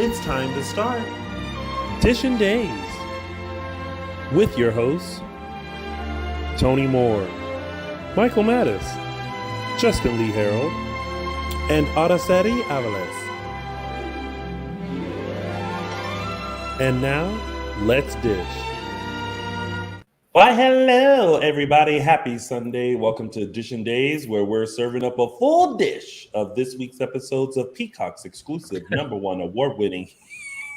It's time to start Dishin Days with your hosts, Tony Moore, Michael Mattis, Justin Lee Hareld, and Araceli Aviles. And now, let's dish. Why, hello, everybody. Happy Sunday. Welcome to Dishin Days, where we're serving up a full dish of this week's episodes of Peacock's exclusive #1 award-winning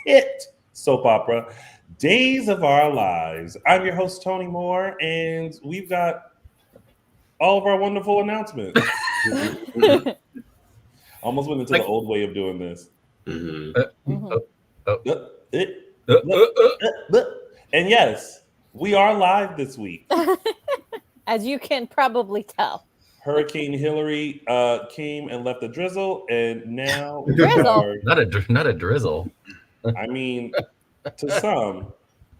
hit soap opera, Days of Our Lives. I'm your host, Tony Moore, and we've got all of our wonderful announcements. Almost went into the old way of doing this. And yes, we are live this week. As you can probably tell. Hurricane Hillary came and left a drizzle, and now drizzle. Not a drizzle. I mean, to some,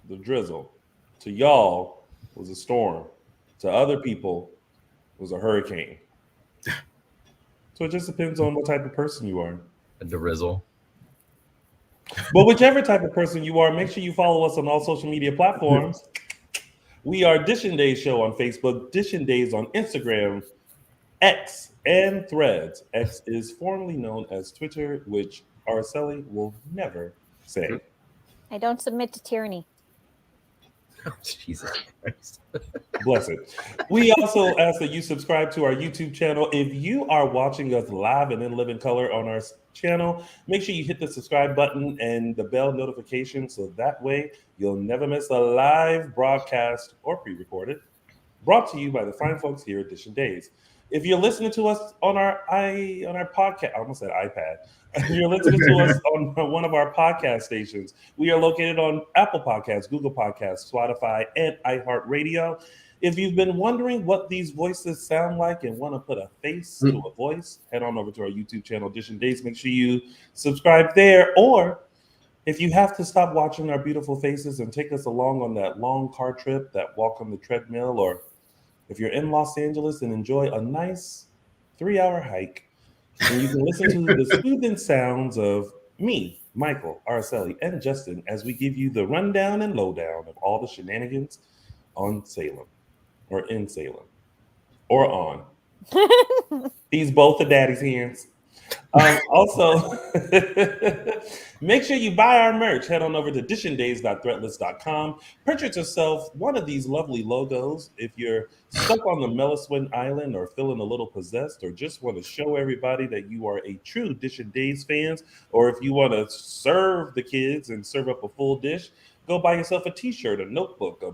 the drizzle. To y'all, was a storm. To other people, was a hurricane. So it just depends on what type of person you are. A drizzle. But whichever type of person you are, make sure you follow us on all social media platforms. We are Dishin Days Show on Facebook, Dishin Days on Instagram, X, and Threads. X is formerly known as Twitter, which Araceli will never say. I don't submit to tyranny. Oh, Jesus Christ. Bless it. We also ask that you subscribe to our YouTube channel. If you are watching us live and in living color on our channel, make sure you hit the subscribe button and the bell notification so that way you'll never miss a live broadcast or pre-recorded, brought to you by the fine folks here at Dishin Days. If you're listening to us on our podcast, I almost said iPad. If you're listening to us on one of our podcast stations, we are located on Apple Podcasts, Google Podcasts, Spotify, and iHeartRadio. If you've been wondering what these voices sound like and want to put a face to a voice, head on over to our YouTube channel, Dishin Days. Make sure you subscribe there. Or if you have to stop watching our beautiful faces and take us along on that long car trip, that walk on the treadmill, or if you're in Los Angeles and enjoy a nice 3-hour hike, and you can listen to the soothing sounds of me, Michael, Araceli, and Justin as we give you the rundown and lowdown of all the shenanigans on Salem, or in Salem, or on. These both are daddy's hands. Also, make sure you buy our merch. Head on over to dishindays.threadless.com. Purchase yourself one of these lovely logos. If you're stuck on the Meliswin Island or feeling a little possessed, or just want to show everybody that you are a true Dishin Days fans, or if you want to serve the kids and serve up a full dish, go buy yourself a t-shirt, a notebook, a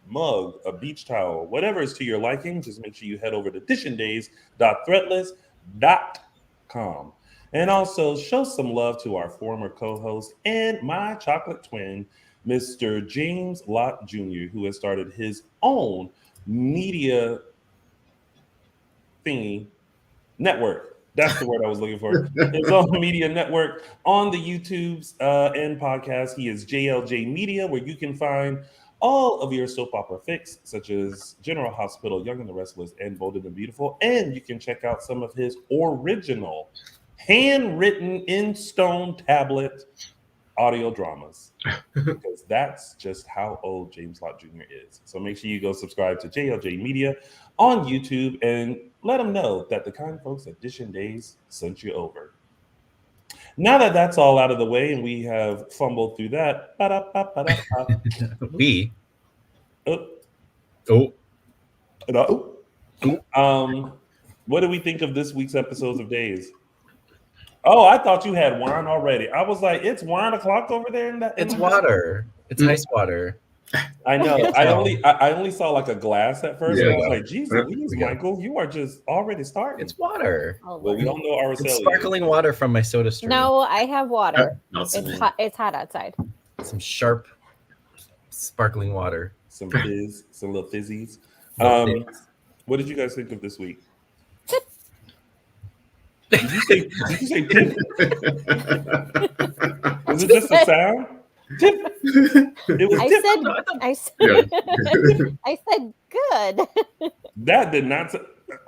mug, a beach towel, whatever is to your liking. Just make sure you head over to dishindays.threadless.com. And also show some love to our former co-host and my chocolate twin, Mr. James Lott Jr., who has started his own media thingy network. That's the word I was looking for. His own media network on the YouTubes and podcasts. He is JLJ Media, where you can find all of your soap opera fix, such as General Hospital, Young and the Restless, and Bold and the Beautiful. And you can check out some of his original, handwritten in stone tablet audio dramas, because that's just how old James Lott Jr. is. So make sure you go subscribe to JLJ Media on YouTube and let them know that the kind folks at Dishin Days sent you over. Now that that's all out of the way and we have fumbled through that, what do we think of this week's episodes of Days? Oh, I thought you had wine already. I was like, it's 1 o'clock over there. It's water. It's ice water. I know. I only saw like a glass at first. Yeah. And I was like, Jesus, Michael, you are just already starting. It's water. Well, we don't know Araceli. It's sparkling water from my soda stream. No, I have water. It's hot outside. Some sharp, sparkling water. Some fizz, some little fizzies. What did you guys think of this week? Did you say tip? Was it just a sound? Tip. It was I said good. That did not.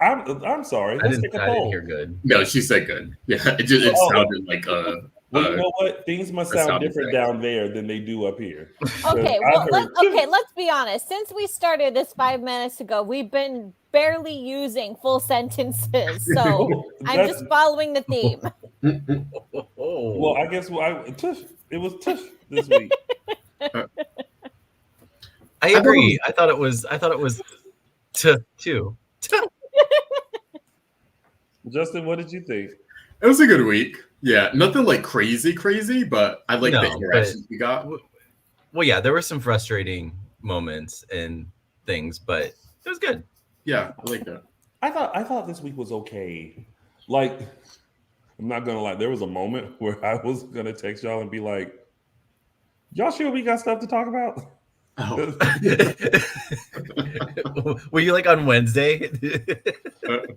I'm sorry. I didn't hear good. No, she said good. Yeah, it sounded like Well, you know what? Things must sound different down there than they do up here. Okay, well, let's be honest. Since we started this 5 minutes ago, we've been barely using full sentences. So I'm just following the theme. Well, I guess it was tush this week. I agree. I thought it was too. Justin, what did you think? It was a good week. Yeah, nothing like crazy, but I like the interactions we got. Well, yeah, there were some frustrating moments and things, but it was good. Yeah, I like that. I thought this week was okay. Like, I'm not gonna lie, there was a moment where I was gonna text y'all and be like, "Y'all sure we got stuff to talk about?" Oh. Were you like on Wednesday?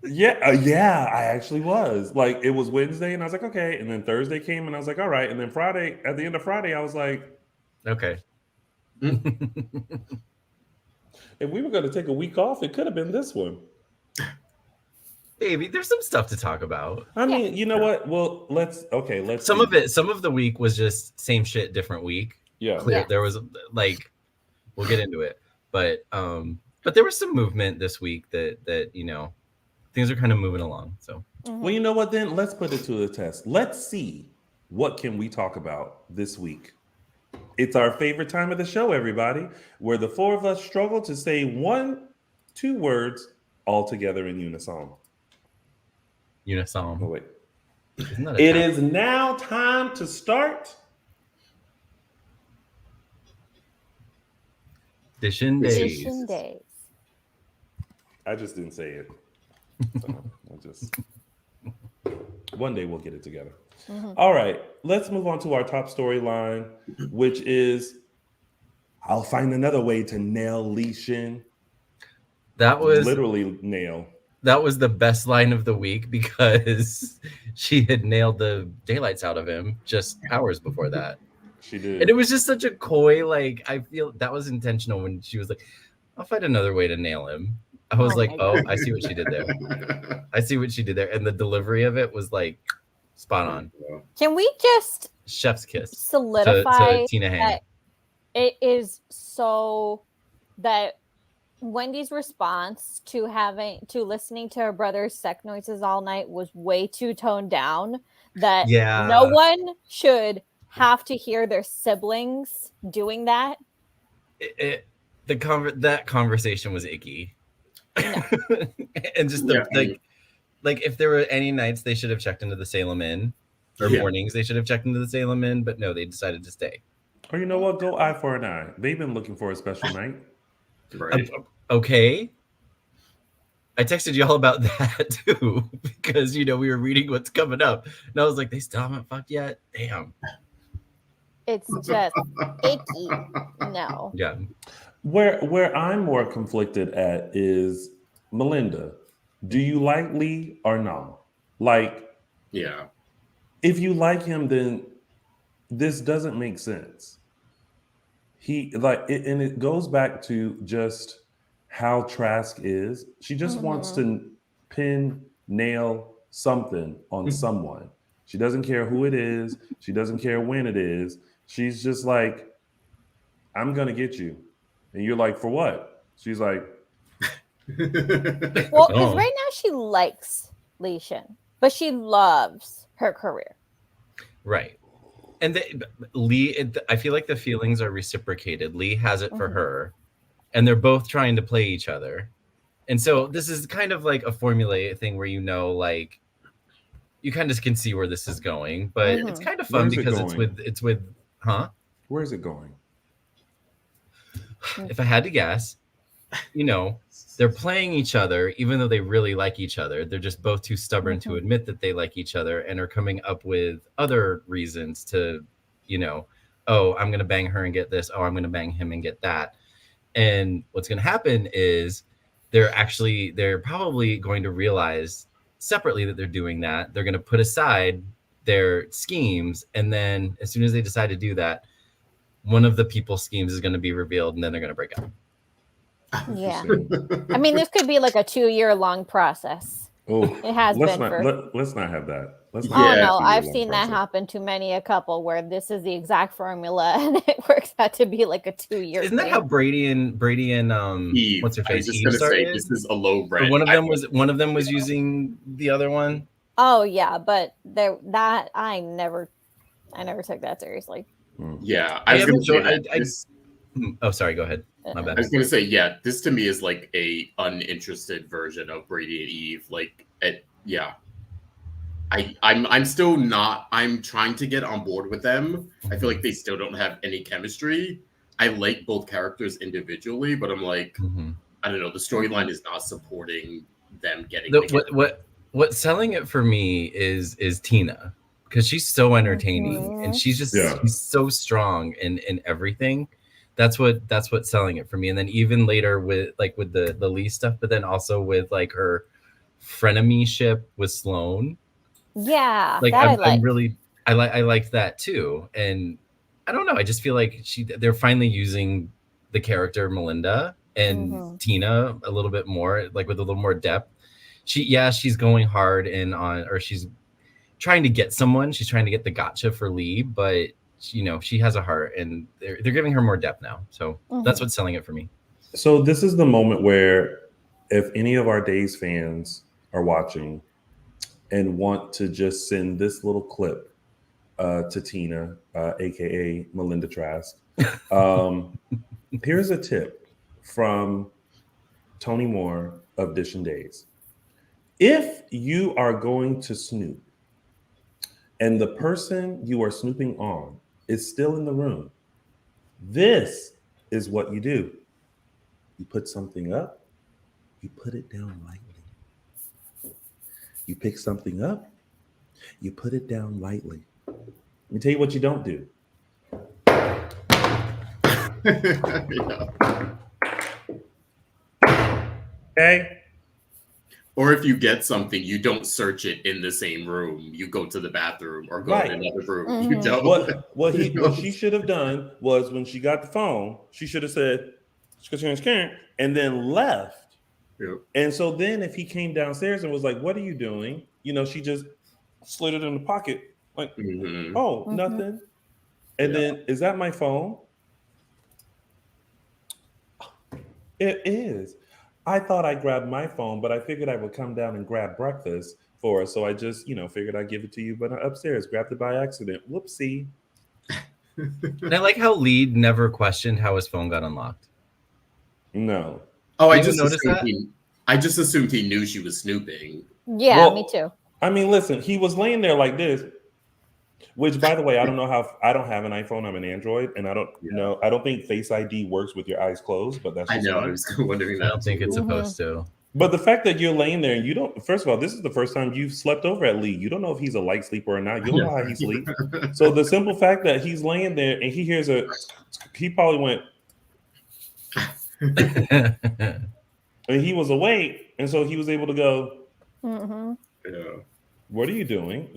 Yeah, I actually was. Like, it was Wednesday, and I was like, okay. And then Thursday came, and I was like, all right. And then Friday, at the end of Friday, I was like, okay. If we were going to take a week off, it could have been this one. Baby, there's some stuff to talk about. I mean, you know what? Well, let's. Some of the week was just same shit, different week. Yeah. Clear. There was like, we'll get into it, but there was some movement this week that you know, things are kind of moving along. So, well, you know what? Then let's put it to the test. Let's see what can we talk about this week. It's our favorite time of the show, everybody, where the four of us struggle to say 1-2 words all together in unison. Unison. Oh, wait. It is now time to start. Dishin Days. Dishin Days. I just didn't say it. One day we'll get it together. All right, let's move on to our top storyline, which is I'll find another way to nail Li Shin. That was literally nail. That was the best line of the week because she had nailed the daylights out of him just hours before that. She did. And it was just such a coy, like, I feel that was intentional when she was like, I'll find another way to nail him. I was I see what she did there. I see what she did there. And the delivery of it was like spot on. Can we just chef's kiss solidify to Tina that it is so that Wendy's response to listening to her brother's sex noises all night was way too toned down, that no one should have to hear their siblings doing that. That conversation was icky. No. And just like if there were any nights they should have checked into the Salem Inn, or mornings they should have checked into the Salem Inn, but no, they decided to stay. Or you know what? Go eye for an eye. They've been looking for a special night. Right. Okay. I texted y'all about that too, because we were reading what's coming up, and I was like, they still haven't fucked yet. Damn. It's just icky. No. Yeah. Where I'm more conflicted at is Melinda. Do you like Li or no? Like, yeah. If you like him, then this doesn't make sense. And it goes back to just how Trask is. She just wants to nail something on someone. She doesn't care who it is. She doesn't care when it is. She's just like, I'm gonna get you. And you're like, for what? She's like, well, because right now she likes Li Shin, but she loves her career. Right. And Li, I feel like the feelings are reciprocated. Li has it for her, and they're both trying to play each other. And so this is kind of like a formulaic thing where like you kind of can see where this is going, but it's kind of fun because it's with Where's it going? If I had to guess, they're playing each other, even though they really like each other. They're just both too stubborn to admit that they like each other and are coming up with other reasons to, oh, I'm going to bang her and get this. Oh, I'm going to bang him and get that. And what's going to happen is they're probably going to realize separately that they're doing that. They're going to put aside their schemes. And then as soon as they decide to do that, one of the people's schemes is going to be revealed, and then they're going to break up. Yeah. I mean, this could be like a 2-year long process. Oh, It has let's been not let's not have that. Let's not Oh Yeah. no, have I've one seen that person. happen to many a couple where this is the exact formula and it works out to be like a 2-year Isn't that thing. how Brady and Eve. what's her I was face just Eve gonna say started? this is a low Or red. one of them was using the other one. Oh yeah, but that I never took that seriously. Yeah, I was gonna say that. Oh, sorry. Go ahead. My I bad. was gonna say, yeah, this to me is like a uninterested version of Brady and Eve. Like, yeah, I'm still not. I'm trying to get on board with them. I feel like they still don't have any chemistry. I like both characters individually, but I'm like, I don't know. The storyline is not supporting them getting What's selling it for me is Tina, because she's so entertaining and she's just she's so strong in everything. That's what's selling it for me. And then even later with the Li stuff, but then also with like her frenemy-ship with Sloan. Yeah, like that I like that too. And I don't know, I just feel like they're finally using the character Melinda and Tina a little bit more, like with a little more depth. She's going hard or she's trying to get someone. She's trying to get the gotcha for Li, but she has a heart, and they're giving her more depth now. So that's what's selling it for me. So this is the moment where, if any of our Days fans are watching and want to just send this little clip to Tina, aka Melinda Trask, here's a tip from Tony Moore of Dishin Days. If you are going to snoop and the person you are snooping on is still in the room, this is what you do. You put something up, you put it down lightly. You pick something up, you put it down lightly. Let me tell you what you don't do. Okay? Or if you get something, you don't search it in the same room. You go to the bathroom or go in another room. You don't. What she should have done was, when she got the phone, she should have said, and then left. Yep. And so then if he came downstairs and was like, "What are you doing?" She just slid it in the pocket. Like, oh, nothing. And then, is that my phone? It is. I thought I grabbed my phone, but I figured I would come down and grab breakfast for us. So I just, figured I'd give it to you, but upstairs, grabbed it by accident. Whoopsie. And I like how Li never questioned how his phone got unlocked. No. Oh, I just assumed he knew she was snooping. Yeah, me too. I mean, listen, he was laying there like this, which, by the way, I don't know how. I don't have an iPhone. I'm an Android, and I don't know. I don't think Face ID works with your eyes closed, but that's just I know. I was wondering that. I don't think it's supposed to. But the fact that you're laying there and you don't, first of all, this is the first time you've slept over at Li. You don't know if he's a light sleeper or not. You don't know how he sleeps. So the simple fact that he's laying there and he hears he probably went, and he was awake. And so he was able to go, what are you doing?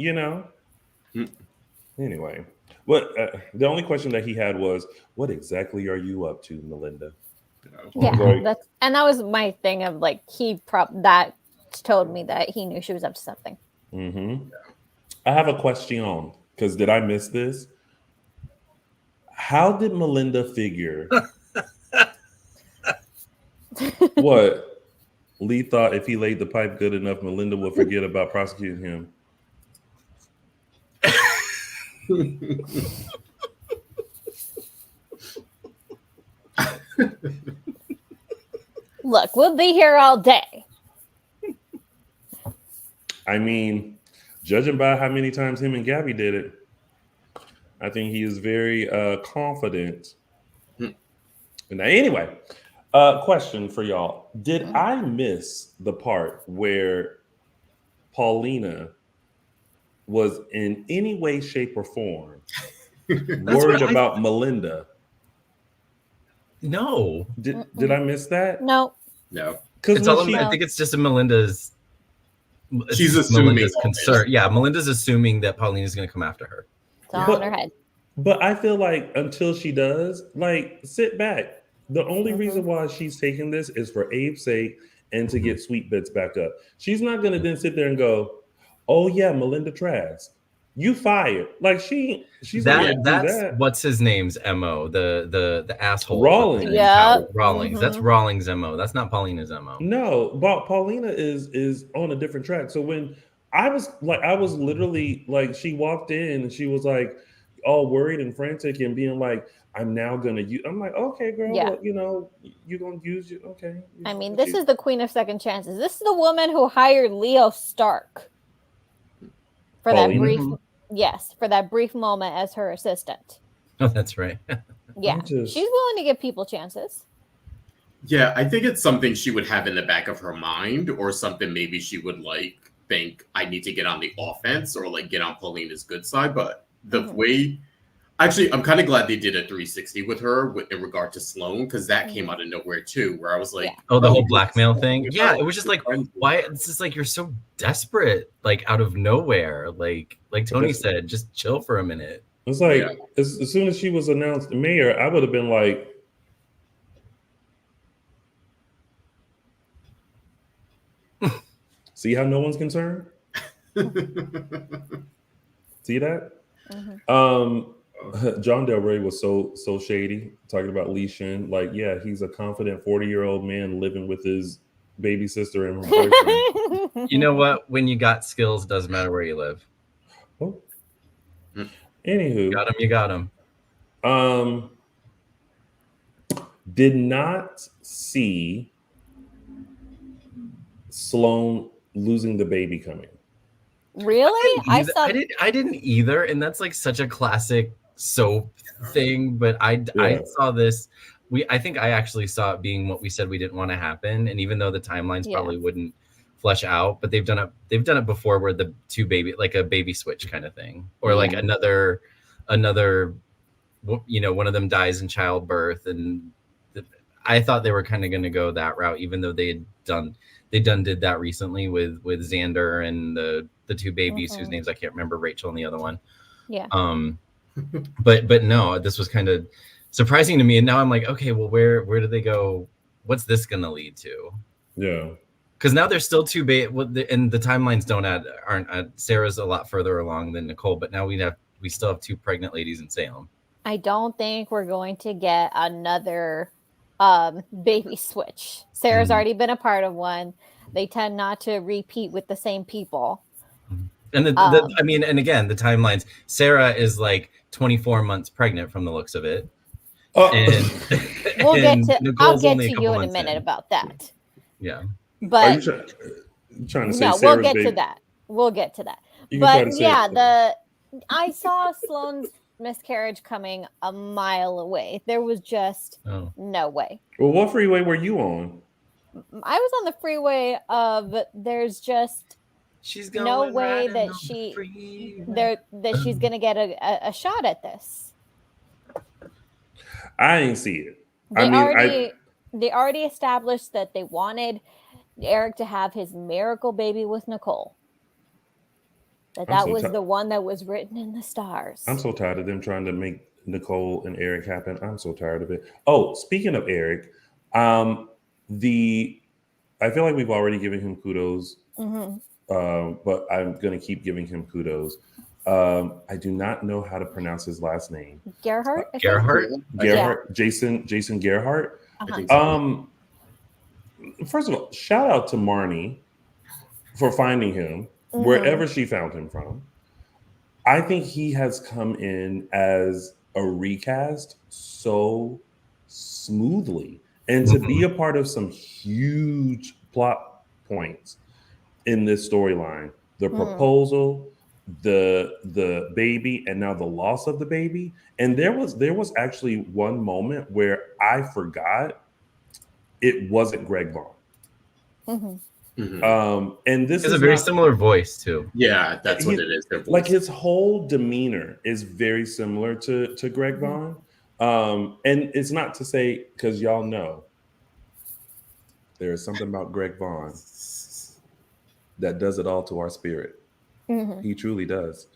Anyway, the only question that he had was, what exactly are you up to, Melinda? Yeah, that was my thing of like, that told me that he knew she was up to something. I have a question, because did I miss this? How did Melinda figure what? Li thought if he laid the pipe good enough, Melinda would forget about prosecuting him. Look, we'll be here all day. I mean, judging by how many times him and Gabby did it, I think he is very confident. And anyway, question for y'all. Did I miss the part where Paulina was in any way, shape, or form worried about Melinda? No. Did I miss that? No. It's I think it's just Melinda's. She's assuming Melinda's concern. Yeah, Melinda's assuming that Paulina's going to come after her. It's all in her head. But I feel like until she does, like, sit back. The only reason why she's taking this is for Abe's sake and to get Sweet Bits back up. She's not going to then sit there and go, oh yeah, Melinda Trask, you fired. Like she's not going to do that's that. what's his name's MO, the asshole. Rawlings. Yeah. Rawlings. Mhm. That's Rawlings' MO. That's not Paulina's MO. No, but Paulina is on a different track. So when I was literally like, she walked in and she was like all worried and frantic and being like, I'm now gonna use. I'm like, okay, girl, Yeah. well, you know, you're gonna use you. Okay. I mean, this is the queen of second chances. This is the woman who hired Leo Stark for Paulina? that brief, yes, for that brief moment as her assistant. Oh, that's right. Yeah, she's willing to give people chances. Yeah, I think it's something she would have in the back of her mind, or something maybe she would like think, I need to get on the offense or like get on Paulina's good side. But the way, actually, I'm kind of glad they did a 360 with her in regard to Sloan, because that came out of nowhere too, where I was like, oh, the whole blackmail thing. Yeah, it was just like, friends. why? It's just like, you're so desperate, like out of nowhere. Like Tony said, just chill for a minute. It's like as soon as she was announced mayor, I would have been like, see how no one's concerned? See that? John Del Rey was so shady, talking about Li Shin. Like, yeah, he's a confident 40-year-old man living with his baby sister and her boyfriend. You know what? When you got skills, doesn't matter where you live. Oh. Anywho, You got him. Did not see Sloan losing the baby coming. Really? I didn't either, and that's like such a classic soap thing. But I saw this. I think I actually saw it being what we said we didn't want to happen. And even though the timelines probably wouldn't flesh out, but they've done it before, where the two baby, like a baby switch kind of thing, or like another, you know, one of them dies in childbirth. And I thought they were kind of going to go that route, even though they did that recently with Xander and the two babies whose names I can't remember, Rachel and the other one. Yeah. But no, this was kind of surprising to me. And now I'm like, okay, well, where do they go? What's this going to lead to? Yeah. Because now there's still two and the timelines aren't Sarah's a lot further along than Nicole, but now we still have two pregnant ladies in Salem. I don't think we're going to get another baby switch. Sarah's already been a part of one. They tend not to repeat with the same people. And and again, the timelines. Sarah is like 24 months pregnant from the looks of it. And I'll Nicole's get only to you in a minute about that. Yeah. But are you trying to say no, Sarah's we'll get baby? to that. We'll get to that. You can try But to say yeah, I saw Sloan's miscarriage coming a mile away. There was just no way. Well, what freeway were you on? I was on the freeway of there's just no way that she's gonna get a shot at this. I didn't see it. They already established that they wanted Eric to have his miracle baby with Nicole. That was the one that was written in the stars. I'm so tired of them trying to make Nicole and Eric happen. I'm so tired of it. Oh, speaking of Eric, I feel like we've already given him kudos, but I'm going to keep giving him kudos. I do not know how to pronounce his last name. Gerhardt? Jason Gerhardt. Uh-huh. First of all, shout out to Marnie for finding him wherever she found him from. I think he has come in as a recast so smoothly, and to be a part of some huge plot points in this storyline, the proposal, the baby, and now the loss of the baby. And there was actually one moment where I forgot it wasn't Greg Vaughn. And this is a very similar voice too. Yeah, that's what it is. Like his whole demeanor is very similar to Greg Vaughn. And it's not to say, because y'all know there is something about Greg Vaughn that does it all to our spirit. He truly does.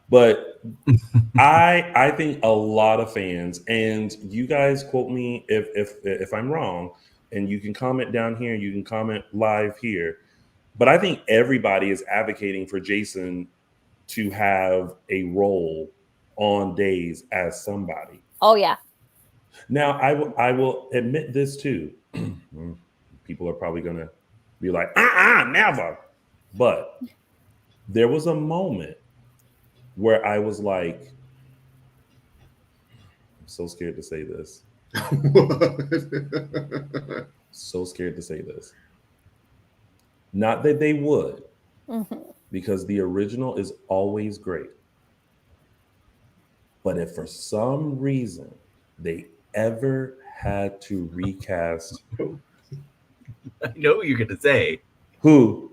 But I think a lot of fans, and you guys quote me if I'm wrong, and you can comment down here, you can comment live here. But I think everybody is advocating for Jason to have a role on Days as somebody. Oh yeah. Now, I will admit this too. People are probably gonna be like, never. But there was a moment where I was like, I'm so scared to say this. So scared to say this. Not that they would, because the original is always great. But if for some reason they ever had to recast, I know what you're gonna say. who?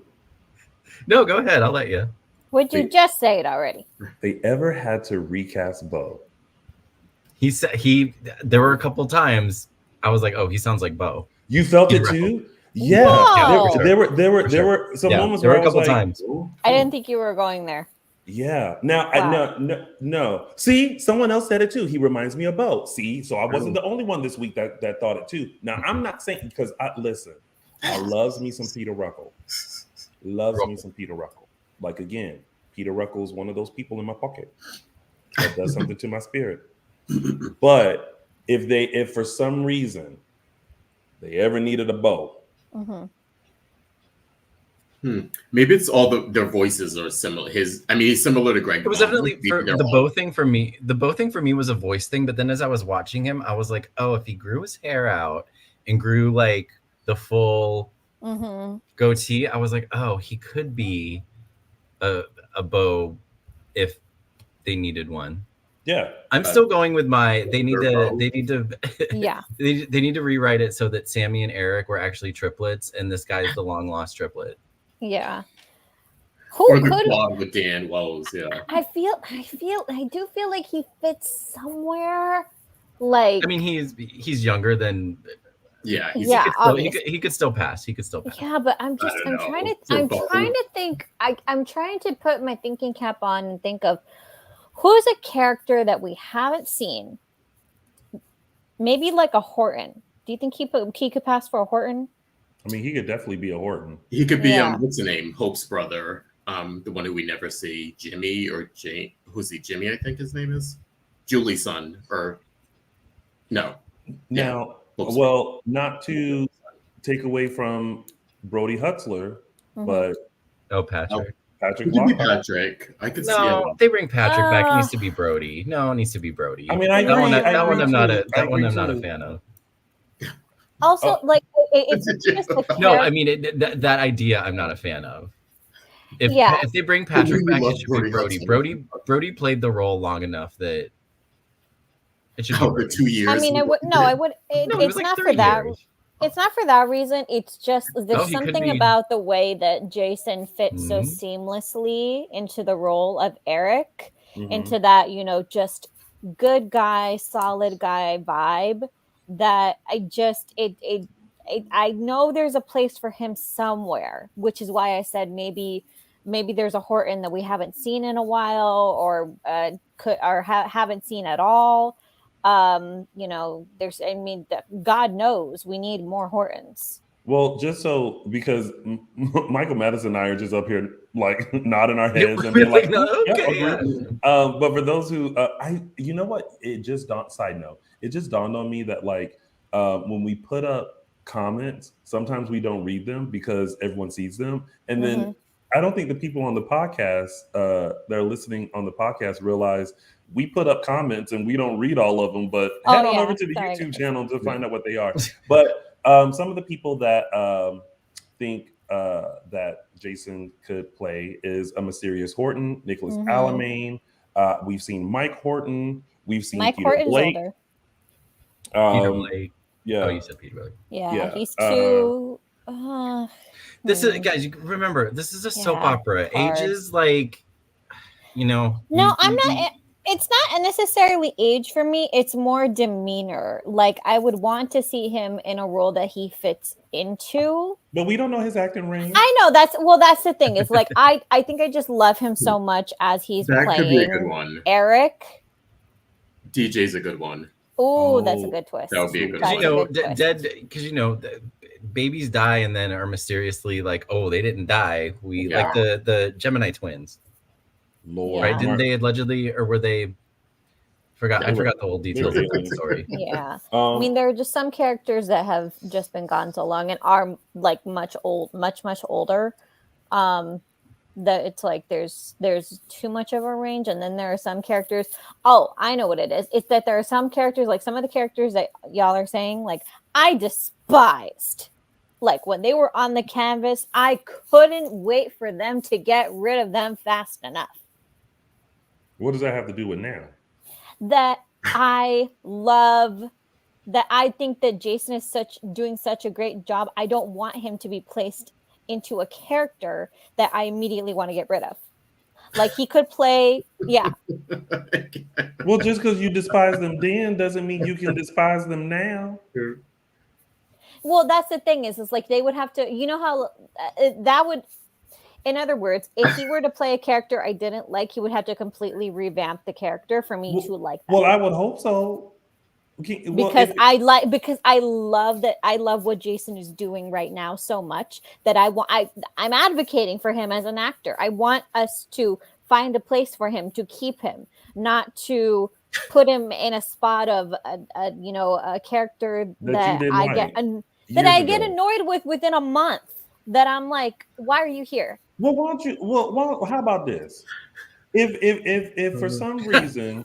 No, go ahead. I'll let you. Would you just say it already? They ever had to recast Bo? He said there were a couple times I was like, oh, he sounds like Bo. You felt it too? Yeah. Whoa. There were some moments there where were a couple I was times. like, I didn't think you were going there. yeah. Now, Wow. no. See, someone else said it too. He reminds me of Bo. See, so I wasn't the only one this week that thought it too. Now, I'm not saying, because listen, I loves me some Peter Ruckle. Loves me some Peter Ruckle. Like, again, Peter Ruckle is one of those people in my pocket that does something to my spirit. But if for some reason they ever needed a Bo, maybe it's all their voices are similar. He's similar to Greg. It was definitely the Bo thing for me. The Bo thing for me was a voice thing, but then as I was watching him, I was like, oh, if he grew his hair out and grew like the full goatee, I was like, oh, he could be a Bo if they needed one. yeah. I'm still going with my. They need to. Yeah. They need to rewrite it so that Sammy and Eric were actually triplets, and this guy's the long lost triplet. Yeah. Or the quad with Dan Wells. Yeah. I do feel like he fits somewhere. Like, I mean, he's younger than. Yeah. He could still pass. He could still pass. Yeah, but I'm trying to think. I'm trying to put my thinking cap on and think of who's a character that we haven't seen. Maybe like a Horton. Do you think he could pass for a Horton? I mean, he could definitely be a Horton. He could be what's the name? Hope's brother. The one who we never see, Jimmy or Jane. Who's he? Jimmy, I think his name is. Julie's son, or no. Now, well, not to take away from Brody Hutzler, but Patrick. Patrick. Could be Patrick. I could see it. They bring Patrick back. It needs to be Brody. No, it needs to be Brody. I mean, I agree. That one I'm not a fan of. Also, like it's just no. I mean, that idea I'm not a fan of. If they bring Patrick back, it should be Brody. Brody played the role long enough that it should be for 2 years. I mean, it's not for that. It's not for that reason. It's just there's something about the way that Jason fits so seamlessly into the role of Eric, into that, just good guy, solid guy vibe, that I know there's a place for him somewhere, which is why I said maybe there's a Horton that we haven't seen in a while, or haven't seen at all. God knows we need more Hortons. Well, just so, because Michael Madison and I are just up here like nodding our heads and being like, but for those who, you know what? It just dawned on me that like when we put up comments, sometimes we don't read them because everyone sees them, and then I don't think the people on the podcast that are listening on the podcast realize we put up comments and we don't read all of them, but head on over to the YouTube channel to find out what they are. But some of the people that think that Jason could play is a mysterious Horton, Nicholas Alamain. We've seen Mike Horton. We've seen Mike Peter Horton's Blake. Peter Blake. Yeah. Oh, you said Peter Blake. Yeah. He's too. This is, guys, you remember, this is a soap opera. Hard. Ages like, No, I'm not. It's not necessarily age for me. It's more demeanor. Like, I would want to see him in a role that he fits into. But we don't know his acting range. I know that's the thing. Is like I think I just love him so much as he's that playing could be a good one. Eric. DJ's a good one. Oh, that's a good twist. That would be a good Because That's you know, a good twist. dead. Because you know, babies die and then are mysteriously like, oh, they didn't die. We like the Gemini twins, Lord, right? Yeah. Didn't they allegedly, or were they? I forgot the whole details of that story. Yeah. I mean, there are just some characters that have just been gone so long and are like much older. That it's like there's too much of a range, and then there are some characters. Oh, I know what it is. It's that there are some characters, like some of the characters that y'all are saying, like I despised. Like when they were on the canvas, I couldn't wait for them to get rid of them fast enough. what does that have to do with now? That I love, that I think that Jason is doing such a great job. I don't want him to be placed into a character that I immediately want to get rid of. Like he could play, yeah. Well, just because you despise them then doesn't mean you can despise them now. Well, that's the thing is like they would have to, you know how that would, in other words, if he were to play a character I didn't like, he would have to completely revamp the character for me to like that. Well, I would hope so. Because I love that. I love what Jason is doing right now so much that I'm advocating for him as an actor. I want us to find a place for him, to keep him, not to put him in a spot of a character that I get annoyed with within a month. That I'm like, why are you here? Well, why don't you? Well, how about this? If for some reason,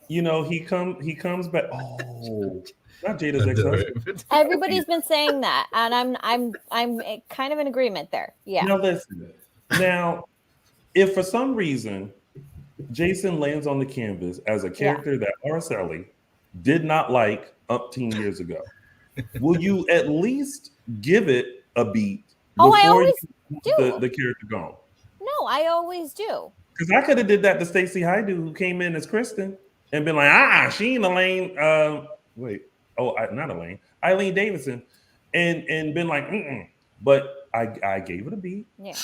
you know, he comes back. Oh, not Jada's ex-husband. Everybody's been saying that, and I'm kind of in agreement there. Yeah. Now listen. Now, if for some reason Jason lands on the canvas as a character that Araceli did not like umpteen years ago, will you at least give it a beat? Oh, I always do. The character gone. No, I always do. Because I could have did that to Stacey Hyde, who came in as Kristen, and been like, she ain't Elaine. Not Elaine. Eileen Davidson, and been like, But I gave it a beat. Yeah.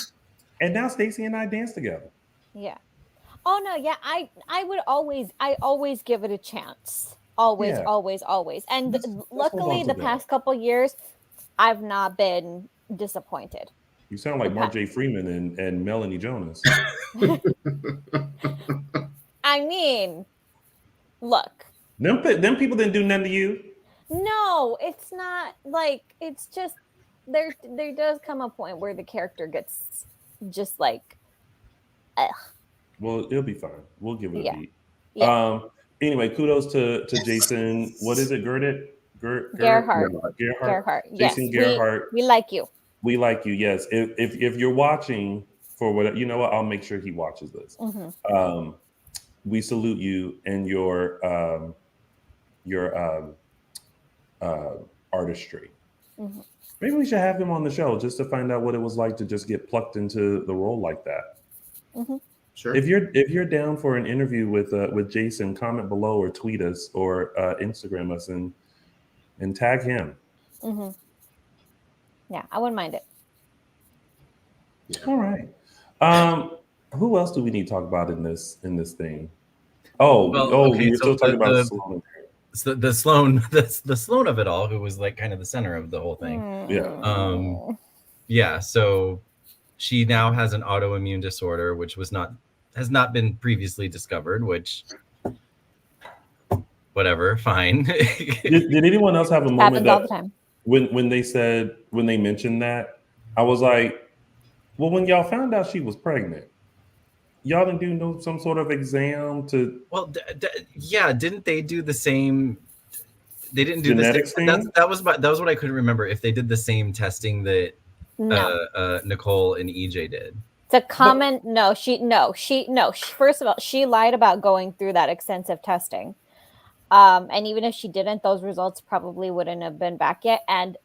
And now Stacey and I dance together. Yeah. Oh no, yeah. I always give it a chance. Always. And luckily, the past couple years, I've not been disappointed. You sound like Mark J. Freeman and Melanie Jonas. I mean, look. Them people didn't do nothing to you. No, it's not like, it's just there does come a point where the character gets just like, ugh. Well, it'll be fine. We'll give it a beat. Yeah. Anyway, kudos to Jason. What is it, Gerhardt? Jason Gerhardt. We like you. We like you. Yes. If you're watching for whatever, you know what? I'll make sure he watches this. Mm-hmm. We salute you and your artistry. Mm-hmm. Maybe we should have him on the show just to find out what it was like to just get plucked into the role like that. Mm-hmm. Sure. If you're down for an interview with Jason, comment below or tweet us or Instagram us and tag him. Mm-hmm. Yeah, I wouldn't mind it. Yeah. All right. Who else do we need to talk about in this thing? We were still talking about Sloan. The Sloan of it all, who was like kind of the center of the whole thing. Yeah. So she now has an autoimmune disorder, which has not been previously discovered, which whatever, fine. did anyone else have a moment happens all the time. When they mentioned that, I was like, well, when y'all found out she was pregnant, y'all didn't do some sort of exam to? Well, didn't they do the same? They didn't do genetics thing. That was what I couldn't remember. If they did the same testing that Nicole and EJ did. It's a common First of all, she lied about going through that extensive testing. And even if she didn't, those results probably wouldn't have been back yet. And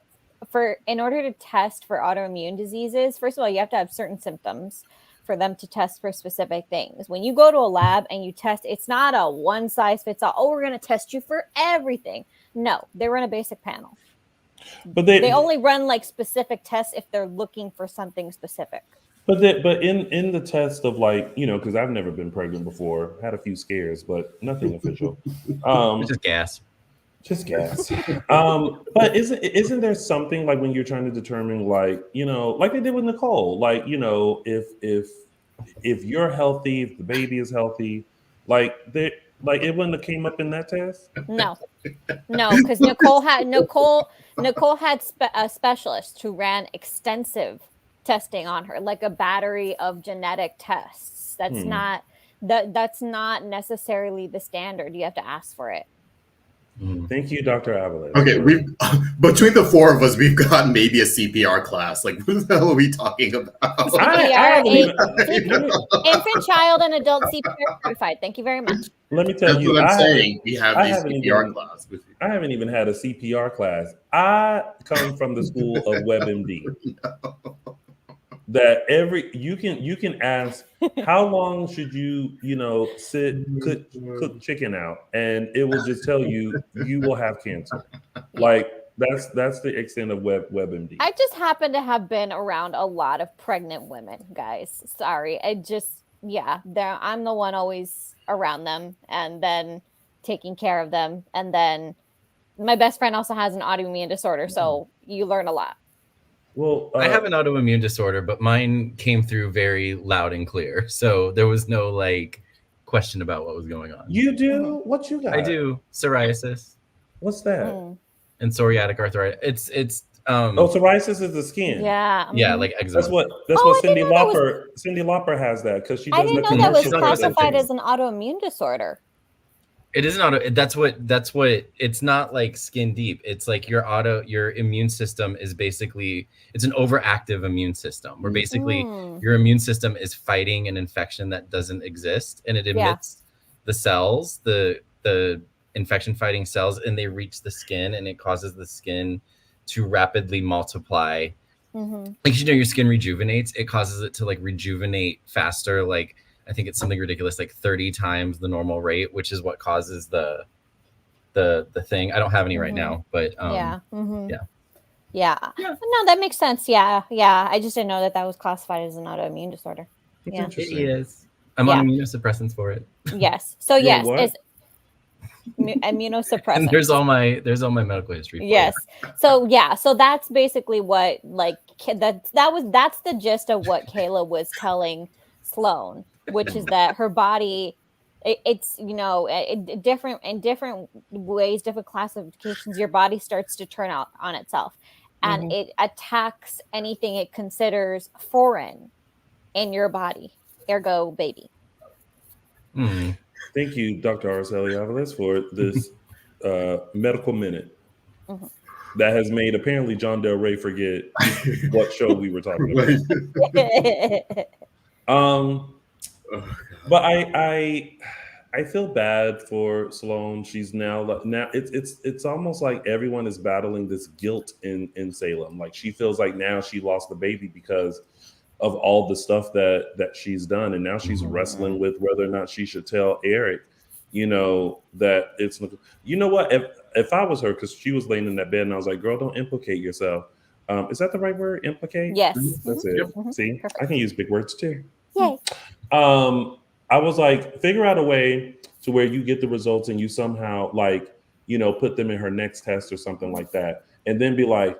in order to test for autoimmune diseases, first of all, you have to have certain symptoms for them to test for specific things. When you go to a lab and you test, it's not a one size fits all. Oh, we're going to test you for everything. No, they run a basic panel. But they only run like specific tests if they're looking for something specific. But in the test of like, because I've never been pregnant before, had a few scares, but nothing official. Just gas. Just gas. But isn't there something like when you're trying to determine, like, like they did with Nicole, like, if you're healthy, if the baby is healthy, like it wouldn't have came up in that test? No, because Nicole had a specialist who ran extensive testing on her, like a battery of genetic tests. That's not necessarily the standard. You have to ask for it. Thank you, Dr. Aviles. Okay, between the four of us, we've got maybe a CPR class. Like, what the hell are we talking about? CPR, infant, child, and adult CPR certified. Thank you very much. Let me tell you, what I'm saying. We have a CPR class. I haven't even had a CPR class. I come from the school of WebMD. No. That you can ask, how long should you sit cook chicken out, and it will just tell you will have cancer. Like that's the extent of WebMD. I just happen to have been around a lot of pregnant women, guys. Sorry, I'm the one always around them, and then taking care of them, and then my best friend also has an autoimmune disorder, so you learn a lot. Well, I have an autoimmune disorder, but mine came through very loud and clear. So there was no question about what was going on. You do? What you got? I do. Psoriasis. What's that? And psoriatic arthritis. It's psoriasis is the skin. Yeah. Yeah, like eczema. That's what Cyndi Lauper has that, because she does. I didn't know that was classified as an autoimmune disorder. It is that's what it's not like skin deep. It's like your immune system is basically, it's an overactive immune system where basically your immune system is fighting an infection that doesn't exist, and it emits the cells, the infection fighting cells, and they reach the skin, and it causes the skin to rapidly multiply. Like, your skin rejuvenates, it causes it to rejuvenate faster, I think it's something ridiculous, 30 times the normal rate, which is what causes the thing. I don't have any right now, but yeah. No, that makes sense. Yeah. I just didn't know that was classified as an autoimmune disorder. It is. I'm on immunosuppressants for it. Yes. So yes, it's immunosuppressants. And there's all my medical history. Yes. So so that's basically what that's the gist of what Kayla was telling Sloan, which is that her body, it's in different ways, different classifications, your body starts to turn out on itself, and it attacks anything it considers foreign in your body, ergo baby. Thank you, Dr. Araceli Aviles, for this medical minute that has made apparently John Del Rey forget what show we were talking about. But I feel bad for Sloan. She's now it's almost like everyone is battling this guilt in Salem. Like, she feels like now she lost the baby because of all the stuff that she's done, and now she's wrestling with whether or not she should tell Eric, that it's, what, if I was her, because she was laying in that bed and I was like, girl, don't implicate yourself. Is that the right word? Implicate? Yes. That's it. See, perfect. I can use big words too. Yay. I was like, figure out a way to where you get the results and you somehow put them in her next test or something like that, and then be like,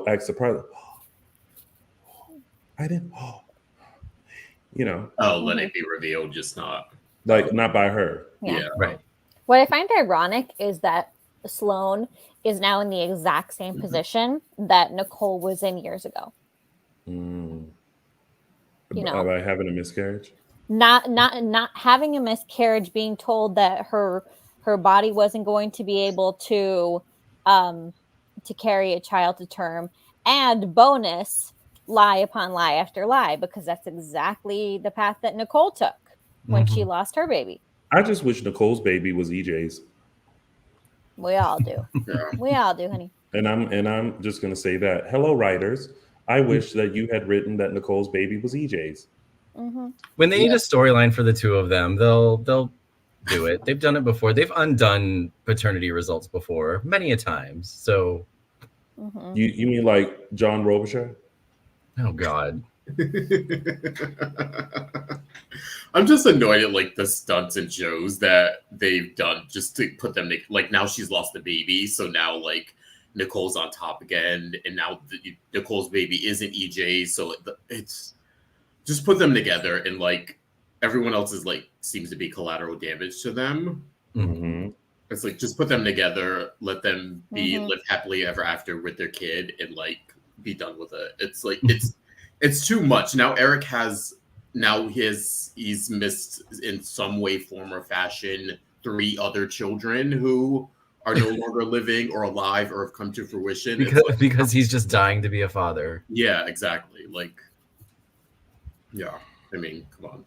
act surprised. I didn't. Let it be revealed, just not by her. Yeah. Right. What I find ironic is that Sloan is now in the exact same position that Nicole was in years ago. By having a miscarriage? Not having a miscarriage, being told that her body wasn't going to be able to carry a child to term, and bonus, lie upon lie after lie, because that's exactly the path that Nicole took when she lost her baby. I just wish Nicole's baby was EJ's. We all do. We all do, honey. And I'm just gonna say that. Hello, writers. I wish that you had written that Nicole's baby was EJ's. When they need a storyline for the two of them, they'll do it. They've done it before. They've undone paternity results before many a times. So you mean like John Robichaud? Oh God. I'm just annoyed at like the stunts and shows that they've done just to put them like now she's lost the baby, so now like Nicole's on top again, and now Nicole's baby isn't EJ, so it's just put them together, and like everyone else is like seems to be collateral damage to them. Mm-hmm. It's like just put them together, let them be live happily ever after with their kid, and like be done with it. It's like it's too much. Now Eric has he's missed in some way, form, or fashion 3 other children who are no longer living or alive or have come to fruition. Because he's just dying to be a father. Yeah, exactly. Like, yeah. I mean, come on.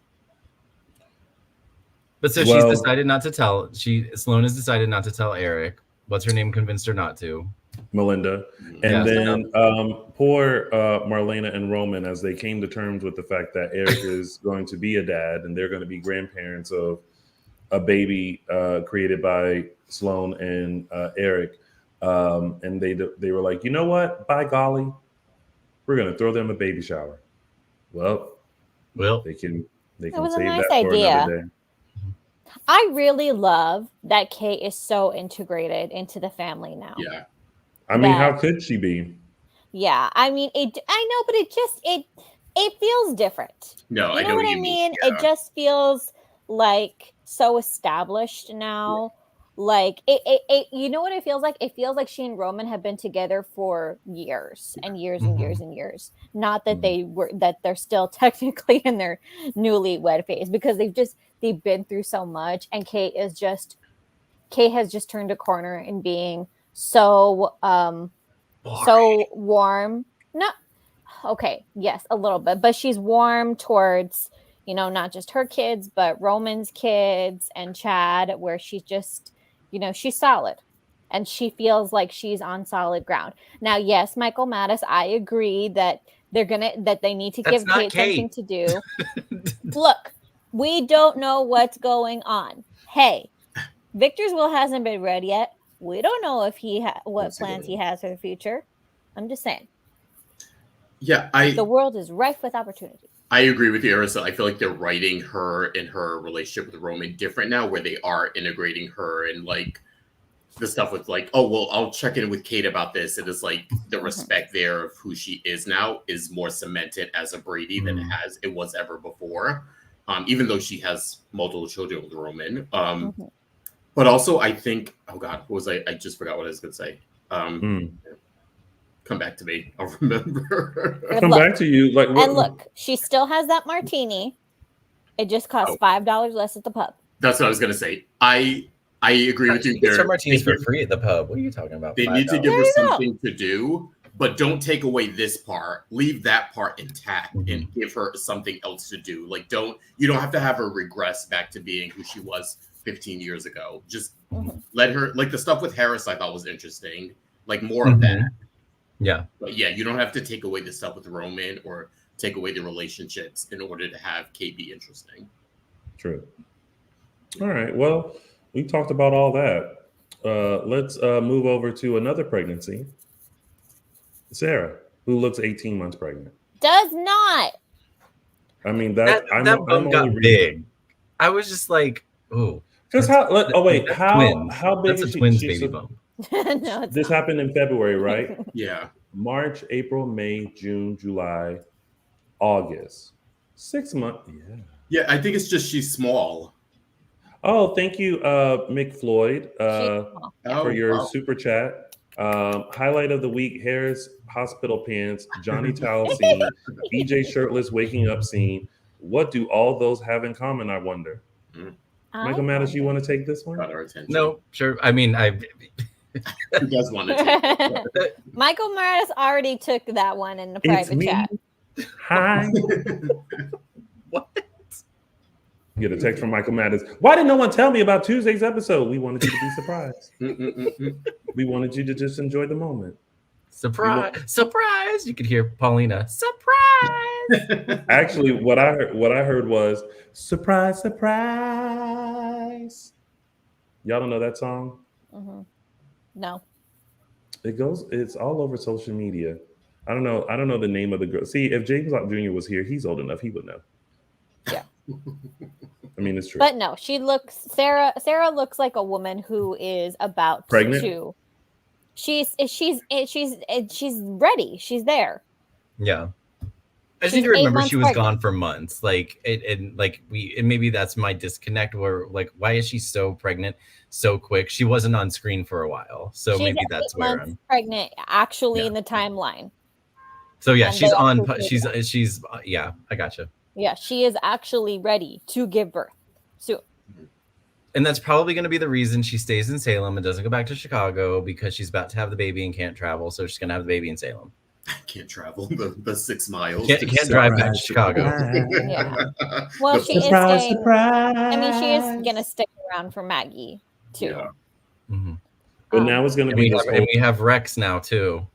But so she's decided not to tell. Sloan has decided not to tell Eric. What's her name convinced her not to? Melinda. And then poor Marlena and Roman, as they came to terms with the fact that Eric is going to be a dad and they're going to be grandparents of a baby created by Sloan and Eric. And they were like, you know what? By golly, we're going to throw them a baby shower. Well, they can save that for another day. I really love that Kate is so integrated into the family now. Yeah. I mean, how could she be? Yeah. I mean, I know, but it feels different. No, you know what I mean? Yeah. It just feels like so established now. Yeah. Like it you know what it feels like? It feels like she and Roman have been together for years and years and years and years. Not that they're still technically in their newlywed phase, because they've been through so much, and Kate has just turned a corner in being so so warm. Yes, a little bit, but she's warm towards, not just her kids, but Roman's kids and Chad, where she's just, she's solid and she feels like she's on solid ground. Now, yes, Michael Mattis, I agree that they need to give Kate something to do. Look, we don't know what's going on. Hey, Victor's will hasn't been read yet. We don't know if what plans he has for the future. I'm just saying. Yeah, the world is rife with opportunity. I agree with you, Araceli. I feel like they're writing her and her relationship with Roman different now, where they are integrating her and like the stuff with like, oh, well, I'll check in with Kate about this. It is like the respect there of who she is now is more cemented as a Brady than it was ever before. Even though she has multiple children with Roman. But also I think, oh God, what was I just forgot what I was going to say. Come back to me. I'll remember. Come back to you. And look, she still has that martini. It just costs $5 less at the pub. That's what I was going to say. I agree with you. Her martinis for free at the pub. What are you talking about? They need to give her something to do, but don't take away this part. Leave that part intact and give her something else to do. Like, you don't have to have her regress back to being who she was 15 years ago. Just let her, like the stuff with Harris I thought was interesting. Like more of that. Yeah. But yeah, you don't have to take away the stuff with Roman or take away the relationships in order to have Kate be interesting. True. All right. Well, we talked about all that. Let's move over to another pregnancy. Sarah, who looks 18 months pregnant. Does not. I mean, that bump got big. I was just like, oh. Because how big That's is a twins she? baby bump. No, this happened in February, right? Yeah. March, April, May, June, July, August. 6 months. Yeah. Yeah, I think it's just she's small. Oh, thank you, Mick Floyd, for your super chat. Highlight of the week: Harris hospital pants, Johnny towel scene, BJ shirtless waking up scene. What do all those have in common, I wonder? Michael Mattis, you want to take this one? Got our attention. No, sure. I mean, Who does want to take it? Michael Mattis already took that one in the private chat. Hi. What? Get a text from Michael Mattis. Why didn't no one tell me about Tuesday's episode? We wanted you to be surprised. We wanted you to just enjoy the moment. Surprise! Surprise! You could hear Paulina. Surprise! Actually, what I heard was surprise, surprise. Y'all don't know that song? No. It's all over social media. I don't know the name of the girl. See, if James Locke Jr. was here, he's old enough. He would know. Yeah. I mean, it's true. But no, Sarah looks like a woman who is about Pregnant? to. She's ready. She's there. Yeah. I She's seem to 8 remember months she was pregnant. gone for months. Like and maybe that's my disconnect where like why is she so pregnant so quick? She wasn't on screen for a while. So She's maybe 8 that's where months I'm pregnant actually Yeah. in the timeline. So yeah, And she's they on actually she's yeah, I gotcha. Yeah, she is actually ready to give birth soon. And that's probably going to be the reason she stays in Salem and doesn't go back to Chicago because she's about to have the baby and can't travel. So she's going to have the baby in Salem. I can't travel the 6 miles. Can't drive back to Chicago. Yeah. Well, she is staying. I mean, she is gonna stick around for Maggie too. Yeah. Mm-hmm. But now it's going to be we have Rex now too.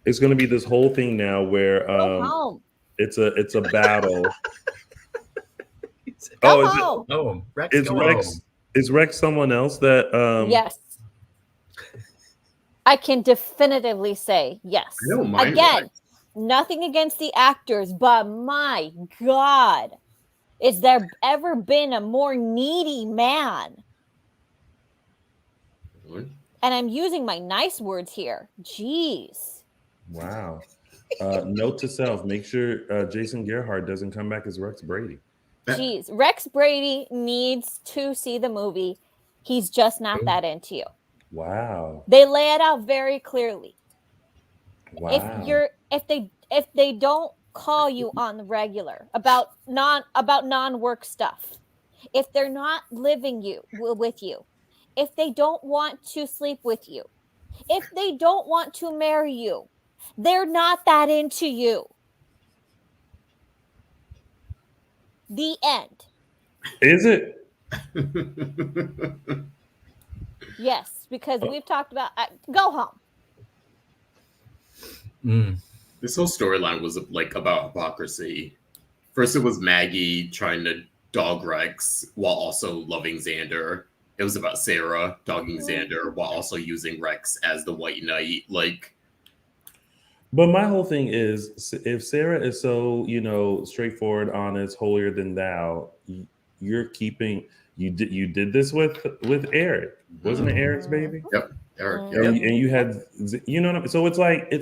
It's going to be this whole thing now where Go home. it's a battle. Go is home. Oh, Rex. Is Rex is Rex someone else that Yes. I can definitively say yes. I don't mind Again, Rex. nothing against the actors, but my God, is there ever been a more needy man? What? And I'm using my nice words here. Jeez. Wow. Note to self: make sure Jason Gerhardt doesn't come back as Rex Brady. Jeez. Rex Brady needs to see the movie. He's just not that into you. Wow. They lay it out very clearly. Wow. If they don't call you on the regular about non-work stuff, if they're not living with you, if they don't want to sleep with you, if they don't want to marry you, they're not that into you. The end. Is it? Yes, because we've talked about go home. This whole storyline was like about hypocrisy. First, it was Maggie trying to dog Rex while also loving Xander. It was about Sarah dogging Xander while also using Rex as the White Knight. Like, But my whole thing is, if Sarah is so, straightforward, honest, holier than thou, you're keeping. You did this with Eric, wasn't it Eric's baby? Yep, Eric. And, Yep. and you had, what I mean? So it's like.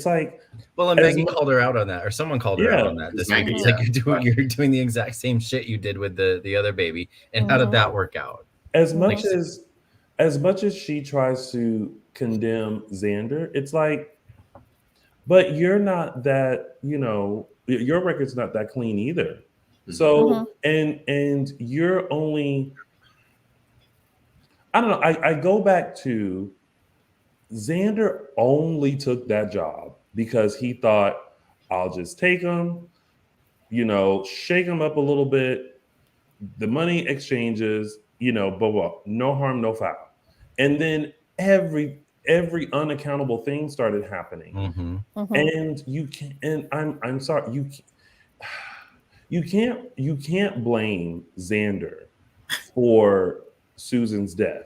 Well, and Maggie called her out on that, or someone called her out on that. This Maggie, week. It's like you're doing the exact same shit you did with the other baby, and how did that work out? As much as she tries to condemn Xander, it's like, but you're not that, your record's not that clean either. So and you're only, I don't know. I go back to Xander only took that job because he thought, I'll just take him, shake him up a little bit. The money exchanges, but no harm, no foul. And then every unaccountable thing started happening. And you can, and I'm sorry, you can't blame Xander for Susan's death.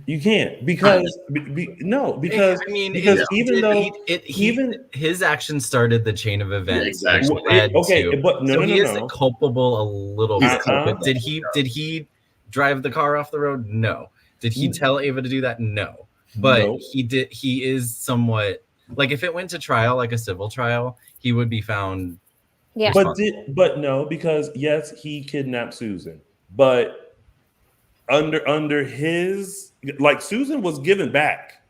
You can't because even though his actions started the chain of events. Yeah, exactly. He is culpable a little bit. But did he drive the car off the road? No. Did he tell Ava to do that? No. But he did. He is somewhat like if it went to trial, like a civil trial, he would be found. Yeah. But no, because yes, he kidnapped Susan, but under his, like, Susan was given back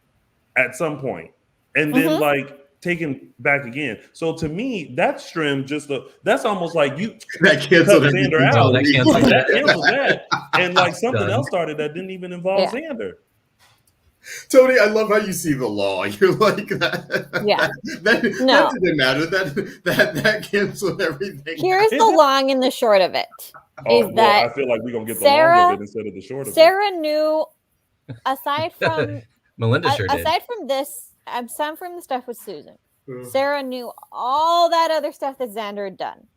at some point and then like taken back again. So to me, that's trim that's almost like you that canceled Xander out. That canceled that canceled that. And like something else started that didn't even involve Xander. Tony, I love how you see the law. You're like that. Yeah. That didn't matter. That canceled everything. Here's the long and the short of it. I feel like we're gonna get the long of it instead of the short of it. Sarah knew, aside from Melinda aside from this, aside from the stuff with Susan, Sarah knew all that other stuff that Xander had done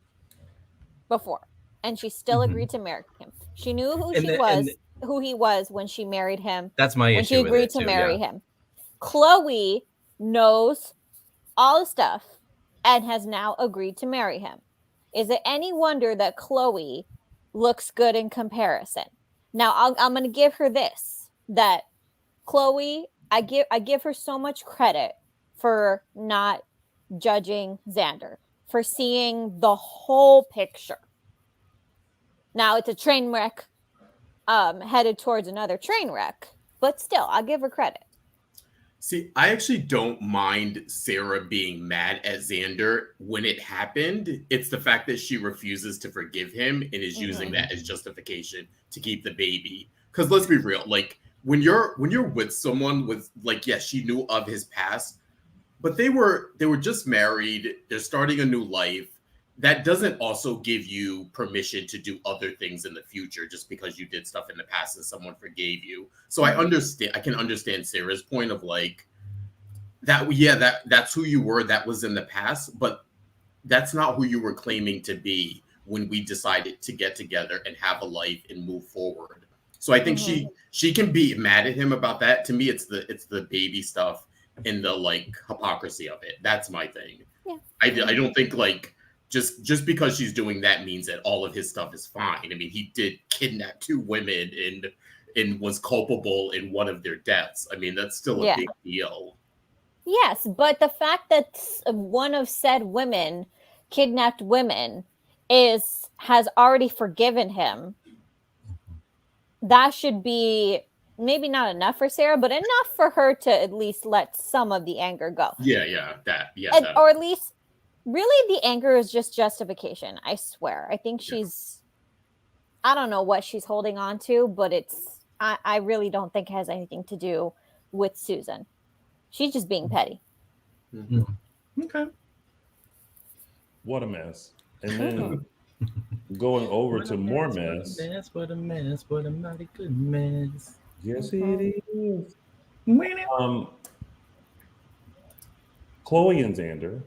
before, and she still agreed to marry him. She knew who he was when she married him. That's my issue. When she agreed to marry him. Chloe knows all the stuff and has now agreed to marry him. Is it any wonder that Chloe looks good in comparison? Now, I'm going to give her this, that Chloe, I give her so much credit for not judging Xander, for seeing the whole picture. Now, it's a train wreck headed towards another train wreck, but still, I'll give her credit. See, I actually don't mind Sarah being mad at Xander when it happened. It's the fact that she refuses to forgive him and is using that as justification to keep the baby. Because let's be real, like when you're with someone with like, yes, she knew of his past, but they were just married. They're starting a new life. That doesn't also give you permission to do other things in the future just because you did stuff in the past and someone forgave you. So I can understand Sarah's point of like that. Yeah, that's who you were. That was in the past, but that's not who you were claiming to be when we decided to get together and have a life and move forward. So I think she can be mad at him about that. To me, it's the baby stuff and the like hypocrisy of it. That's my thing. Yeah. I don't think like just because she's doing that means that all of his stuff is fine. I mean, he did kidnap 2 women and was culpable in one of their deaths. I mean, that's still a big deal. Yes, but the fact that one of said women kidnapped women has already forgiven him, that should be maybe not enough for Sarah, but enough for her to at least let some of the anger go. Or at least, really, the anger is just justification. I swear. I think I don't know what she's holding on to, but I really don't think it has anything to do with Susan. She's just being petty. Mm-hmm. Okay. What a mess. And then going over to more mess. What a mess. What a mighty good mess. Yes, it is. Chloe and Xander.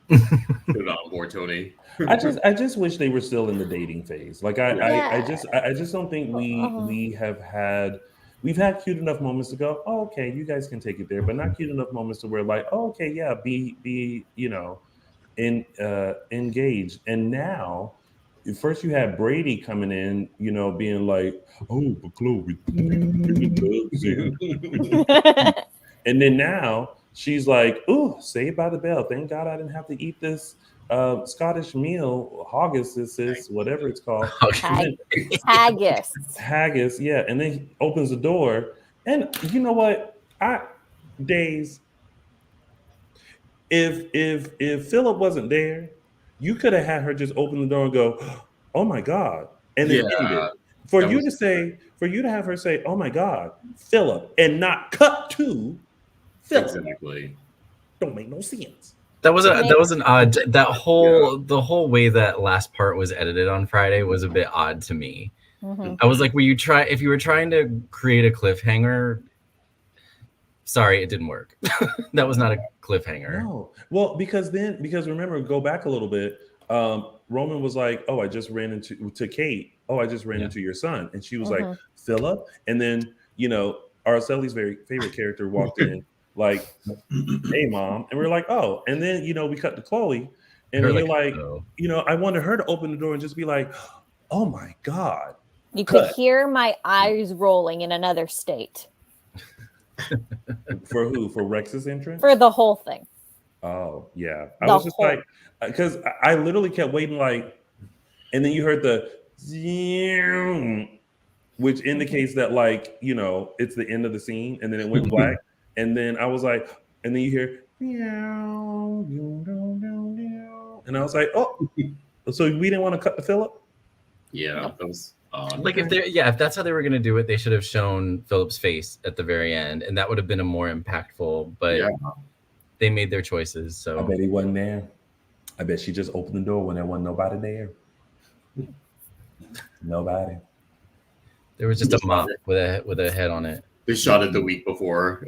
Put it on board, Tony. I just wish they were still in the dating phase. Like I just don't think we've had cute enough moments to go, oh, okay, you guys can take it there, but not cute enough moments to where like, oh, okay, yeah, be engaged. And now first you had Brady coming in, being like, oh, but Chloe, and then now she's like, "Ooh, Saved by the Bell. Thank God I didn't have to eat this Scottish meal, haggis, whatever it's called." Haggis, yeah. And then he opens the door, and you know what? If Phillip wasn't there, you could have had her just open the door and go, "Oh my God," and then end it. For you to have her say, "Oh my God, Phillip," and not cut to Phillip. Exactly. Don't make no sense. That was an odd. The whole way that last part was edited on Friday was a bit odd to me. Mm-hmm. I was like, if you were trying to create a cliffhanger? Sorry, it didn't work. That was not a cliffhanger. No. Well, because remember, go back a little bit. Roman was like, "Oh, I just ran into Kate. Oh, I just ran into your son," and she was like, "Phillip." And then Araceli's very favorite character walked in. Like, "Hey, Mom," and we're like, "Oh," and then we cut to Chloe, and you're like, oh. I wanted her to open the door and just be like, "Oh my God!" You could hear my eyes rolling in another state. For who? For Rex's entrance? For the whole thing. Oh yeah, I was just like, because I literally kept waiting, like, and then you heard the, which indicates that it's the end of the scene, and then it went black. And then I was like, and then you hear, and I was like, oh, so we didn't want to cut the Phillip? Yeah, that was like if that's how they were gonna do it, they should have shown Phillip's face at the very end, and that would have been a more impactful. But they made their choices. So I bet he wasn't there. I bet she just opened the door when there wasn't nobody there. Nobody. There was just a mop with a head on it. They shot it the week before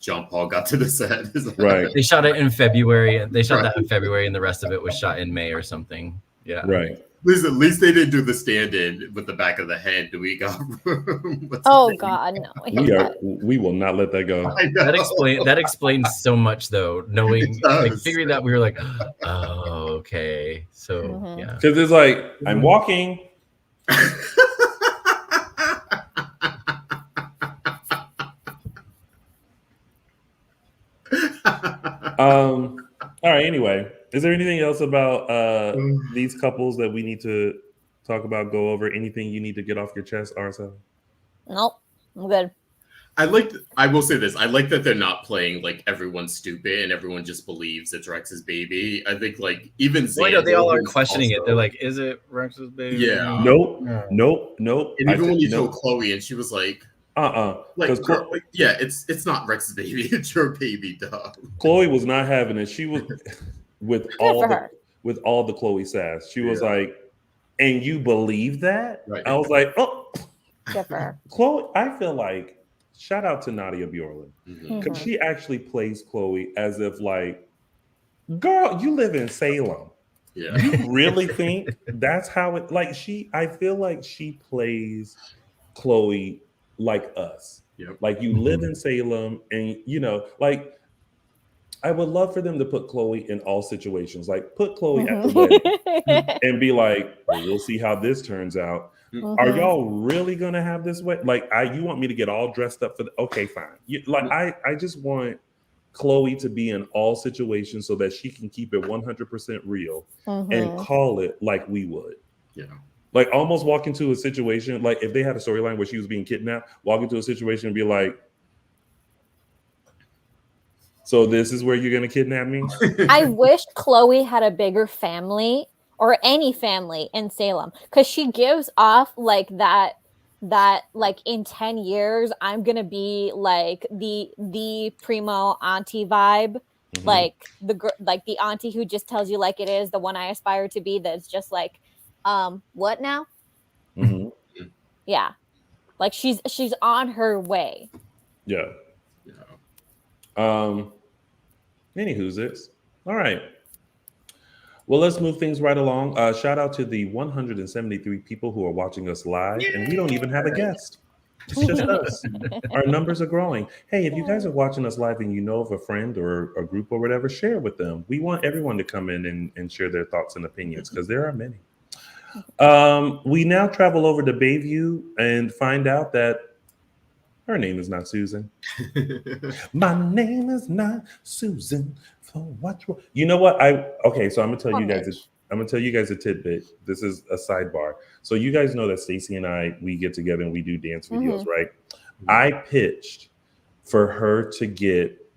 John Paul got to the set. Right. They shot it in February. They shot that in February, and the rest of it was shot in May or something. Yeah. Right. Listen, at least they didn't do the stand-in with the back of the head. We got. Oh God, no. We will not let that go. That explains so much, though. Knowing, like, does. figuring that, we were like, oh, okay, so Mhm. yeah. Because it's like I'm walking. All right. Anyway, is there anything else about these couples that we need to talk about? Go over anything you need to get off your chest, Araceli? Nope, I'm good. I will say this. I like that they're not playing like everyone's stupid and everyone just believes it's Rex's baby. I think like even Well, I know they all are who's questioning it. also- They're like, is it Rex's baby? Yeah. Nope. Yeah. Nope. And even when you nope. told Chloe and she was like, Because girl, like, yeah, it's not Rex's baby, it's your baby, dog. Chloe was not having it. She was with for her. with all the Chloe sass. She was Yeah. like, and you believe that? Right. I was like, oh, Good for her. Chloe. I feel like shout out to Nadia Bjorlin Mhm. because she actually plays Chloe as if like, girl, you live in Salem. Yeah. You really think that's how it like I feel like she plays Chloe like us. Yep. Like you live in Salem and you know, like I would love for them to put Chloe in all situations. Like put Chloe at the wedding and be like, well, we'll see how this turns out. Are y'all really gonna have this way? Like you want me to get all dressed up for okay, fine. I just want Chloe to be in all situations so that she can keep it 100% real and call it like we would. Yeah. Like almost walk into a situation, like if they had a storyline where she was being kidnapped, walk into a situation and be like, so this is where you're going to kidnap me? I wish Chloe had a bigger family or any family in Salem because she gives off like that like in 10 years I'm gonna be like the primo auntie vibe. Like the auntie who just tells you like it is, the one I aspire to be, that's just like what now? Yeah, like she's on her way. Yeah. Anywho's this. All right. Well, let's move things right along. Shout out to the 173 people who are watching us live, and we don't even have a guest. It's just us. Our numbers are growing. Hey, if you guys are watching us live and you know of a friend or a group or whatever, share with them. We want everyone to come in and share their thoughts and opinions because there are many. We now travel over to Bayview and find out that her name is not Susan. My name is not Susan. For what? You know what? Okay. So I'm gonna tell you guys. I'm gonna tell you guys a tidbit. This is a sidebar. So you guys know that Stacey and we get together and we do dance videos, right? I pitched for her to get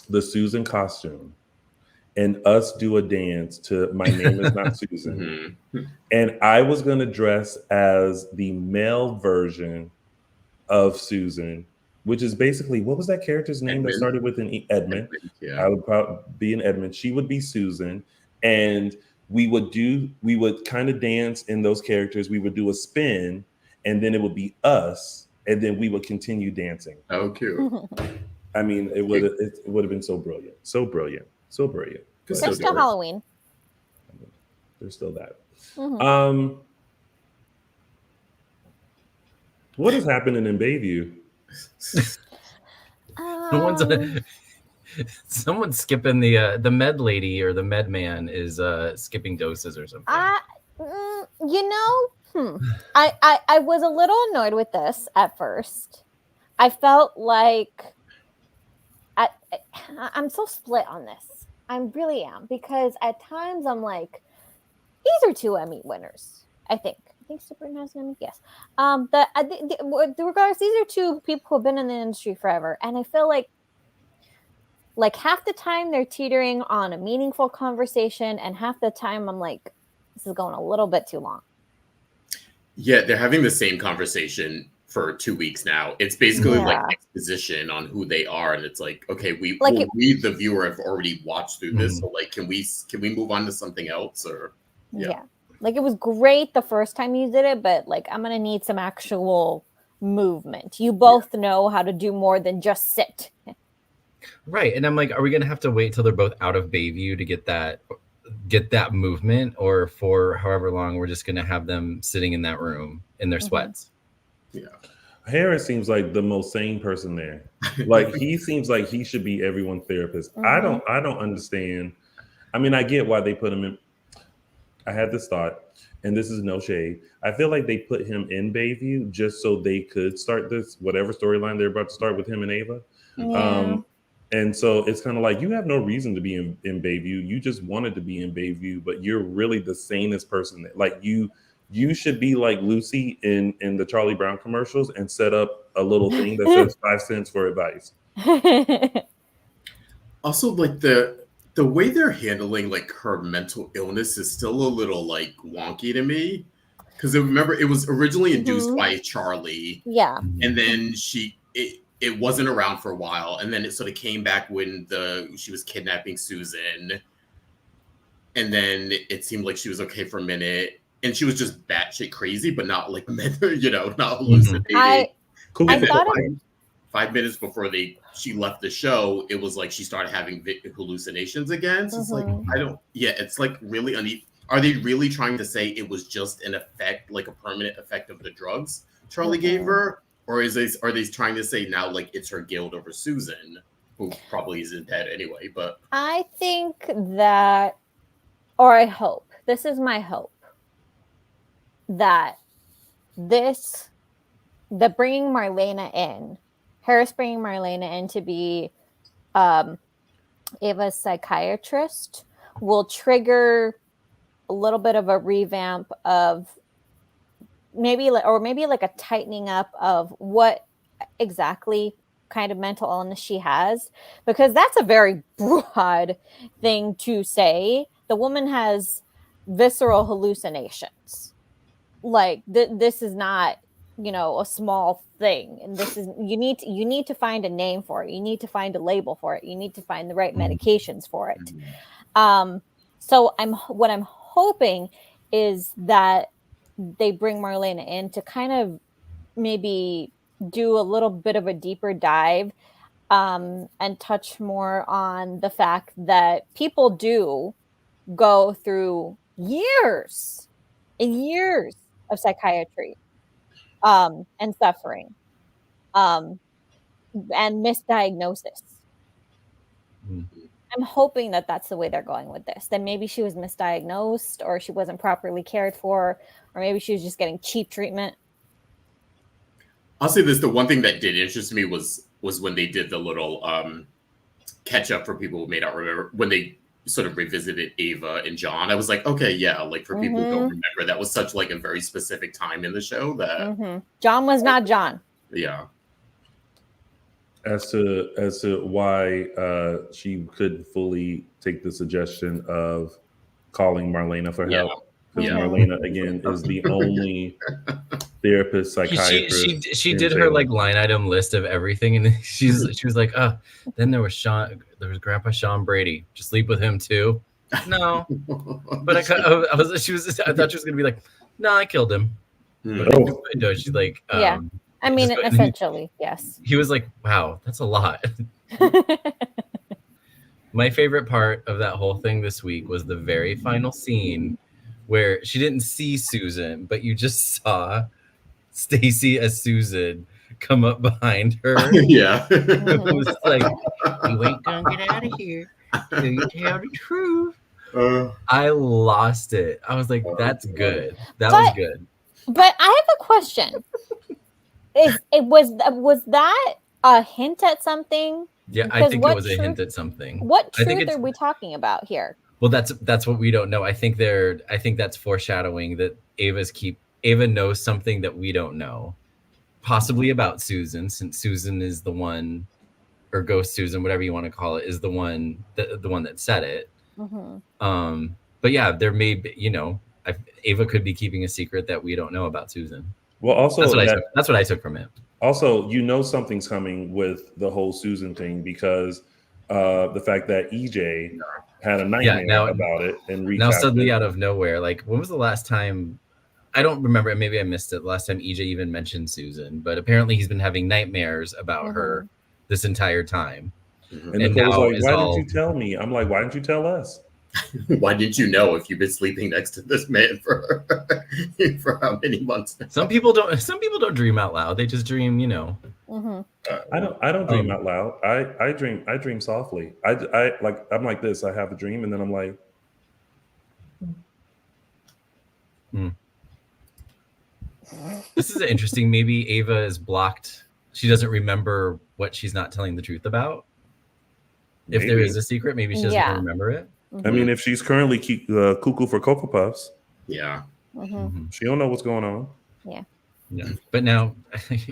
the Susan costume and us do a dance to My Name Is Not Susan. And I was gonna dress as the male version of Susan, which is basically, what was that character's name that started with an Edmund? Yeah. I would probably be an Edmund. She would be Susan. And we would kind of dance in those characters. We would do a spin and then it would be us. And then we would continue dancing. Oh, cute. I mean, it would have been so brilliant. So brilliant. So brilliant. There's still Halloween. There's still that. What is happening in Bayview? Someone's skipping the med lady or the med man is skipping doses or something. I was a little annoyed with this at first. I felt like I'm so split on this. I really am, because at times I'm like, these are 2 Emmy winners. I think Super has an Emmy. Yes. Regardless, these are 2 people who have been in the industry forever, and I feel like half the time they're teetering on a meaningful conversation, and half the time I'm like, this is going a little bit too long. Yeah, they're having the same conversation for 2 weeks now. It's basically like exposition on who they are, and it's like, okay, we the viewer have already watched through this, so like, can we move on to something else? Or yeah. Like, it was great the first time you did it, but like, I'm gonna need some actual movement. You both know how to do more than just sit. Right. And I'm like, are we going to have to wait till they're both out of Bayview to get that get that movement, or for however long we're just going to have them sitting in that room in their sweats. Yeah. Harris seems like the most sane person there. Like he seems like he should be everyone's therapist. I don't understand. I mean, I get why they put him in. I had this thought, and this is no shade. I feel like they put him in Bayview just so they could start this whatever storyline they're about to start with him and Ava. Yeah. And so it's kind of like you have no reason to be in Bayview. You just wanted to be in Bayview, but you're really the sanest person. Like you should be like Lucy in the Charlie Brown commercials and set up a little thing that says 5 cents for advice. Also, like the way they're handling like her mental illness is still a little like wonky to me. Because remember, it was originally induced by Charlie. Yeah. And then it wasn't around for a while, and then it sort of came back when she was kidnapping Susan, and then it seemed like she was okay for a minute, and she was just batshit crazy, but not like not hallucinating. I thought 5 minutes before she left the show, it was like she started having hallucinations again. So it's like it's like really uneven. Are they really trying to say it was just an effect, like a permanent effect of the drugs Charlie gave her? Or are they trying to say now, like, it's her guilt over Susan, who probably isn't dead anyway? But I think that, or I hope, this is my hope, that bringing Marlena in, Harris bringing Marlena in to be Ava's psychiatrist will trigger a little bit of a revamp of maybe like a tightening up of what exactly kind of mental illness she has, because that's a very broad thing to say. The woman has visceral hallucinations. Like this is not, a small thing, and this is you need to find a name for it. You need to find a label for it. You need to find the right medications for it. So what I'm hoping is that they bring Marlena in to kind of maybe do a little bit of a deeper dive and touch more on the fact that people do go through years and years of psychiatry and suffering and misdiagnosis. I'm hoping that that's the way they're going with this. That maybe she was misdiagnosed, or she wasn't properly cared for, or maybe she was just getting cheap treatment. I'll say this: the one thing that did interest me was when they did the little catch up for people who may not remember, when they sort of revisited Ava and John. I was like, okay, yeah, like for people who don't remember, that was such like a very specific time in the show that John was not John. Yeah. As to why she couldn't fully take the suggestion of calling Marlena for help. Because Marlena, again, is the only therapist, psychiatrist. She did her like line item list of everything, and she was like, then there was Grandpa Sean Brady. Just sleep with him too. No, but I thought she was gonna be like, no, I killed him. But she's like, I mean, essentially, yes. He was like, wow, that's a lot. My favorite part of that whole thing this week was the very final scene where she didn't see Susan, but you just saw Stacy as Susan come up behind her. Yeah. It was like, you ain't gonna get out of here till you tell the truth. I lost it. I was like, that's good. That was good. But I have a question. Was that a hint at something? Yeah, I think it was a hint at something. What truth are we talking about here? Well, that's what we don't know. I think that's foreshadowing that Ava knows something that we don't know, possibly about Susan, since Susan is the one, or Ghost Susan, whatever you want to call it, is the one that said it. But yeah, there may be, Ava could be keeping a secret that we don't know about Susan. Well, also that's what I took from it. Also, something's coming with the whole Susan thing, because the fact that EJ had a nightmare about it and now suddenly out of nowhere, like when was the last time? I don't remember. Maybe I missed it. The last time EJ even mentioned Susan, but apparently he's been having nightmares about her this entire time. And Nicole's like, why didn't you tell me? I'm like, why didn't you tell us? Why didn't you know if you've been sleeping next to this man for how many months now? Some people don't dream out loud. They just dream, Mhm. I don't dream out loud. I dream softly. I'm like this. I have a dream and then I'm like, This is interesting. Maybe Ava is blocked. She doesn't remember what she's not telling the truth about. If there is a secret, maybe she doesn't remember it. I mean, if she's currently cuckoo for Cocoa Puffs, Yeah. she don't know what's going on. Yeah. But now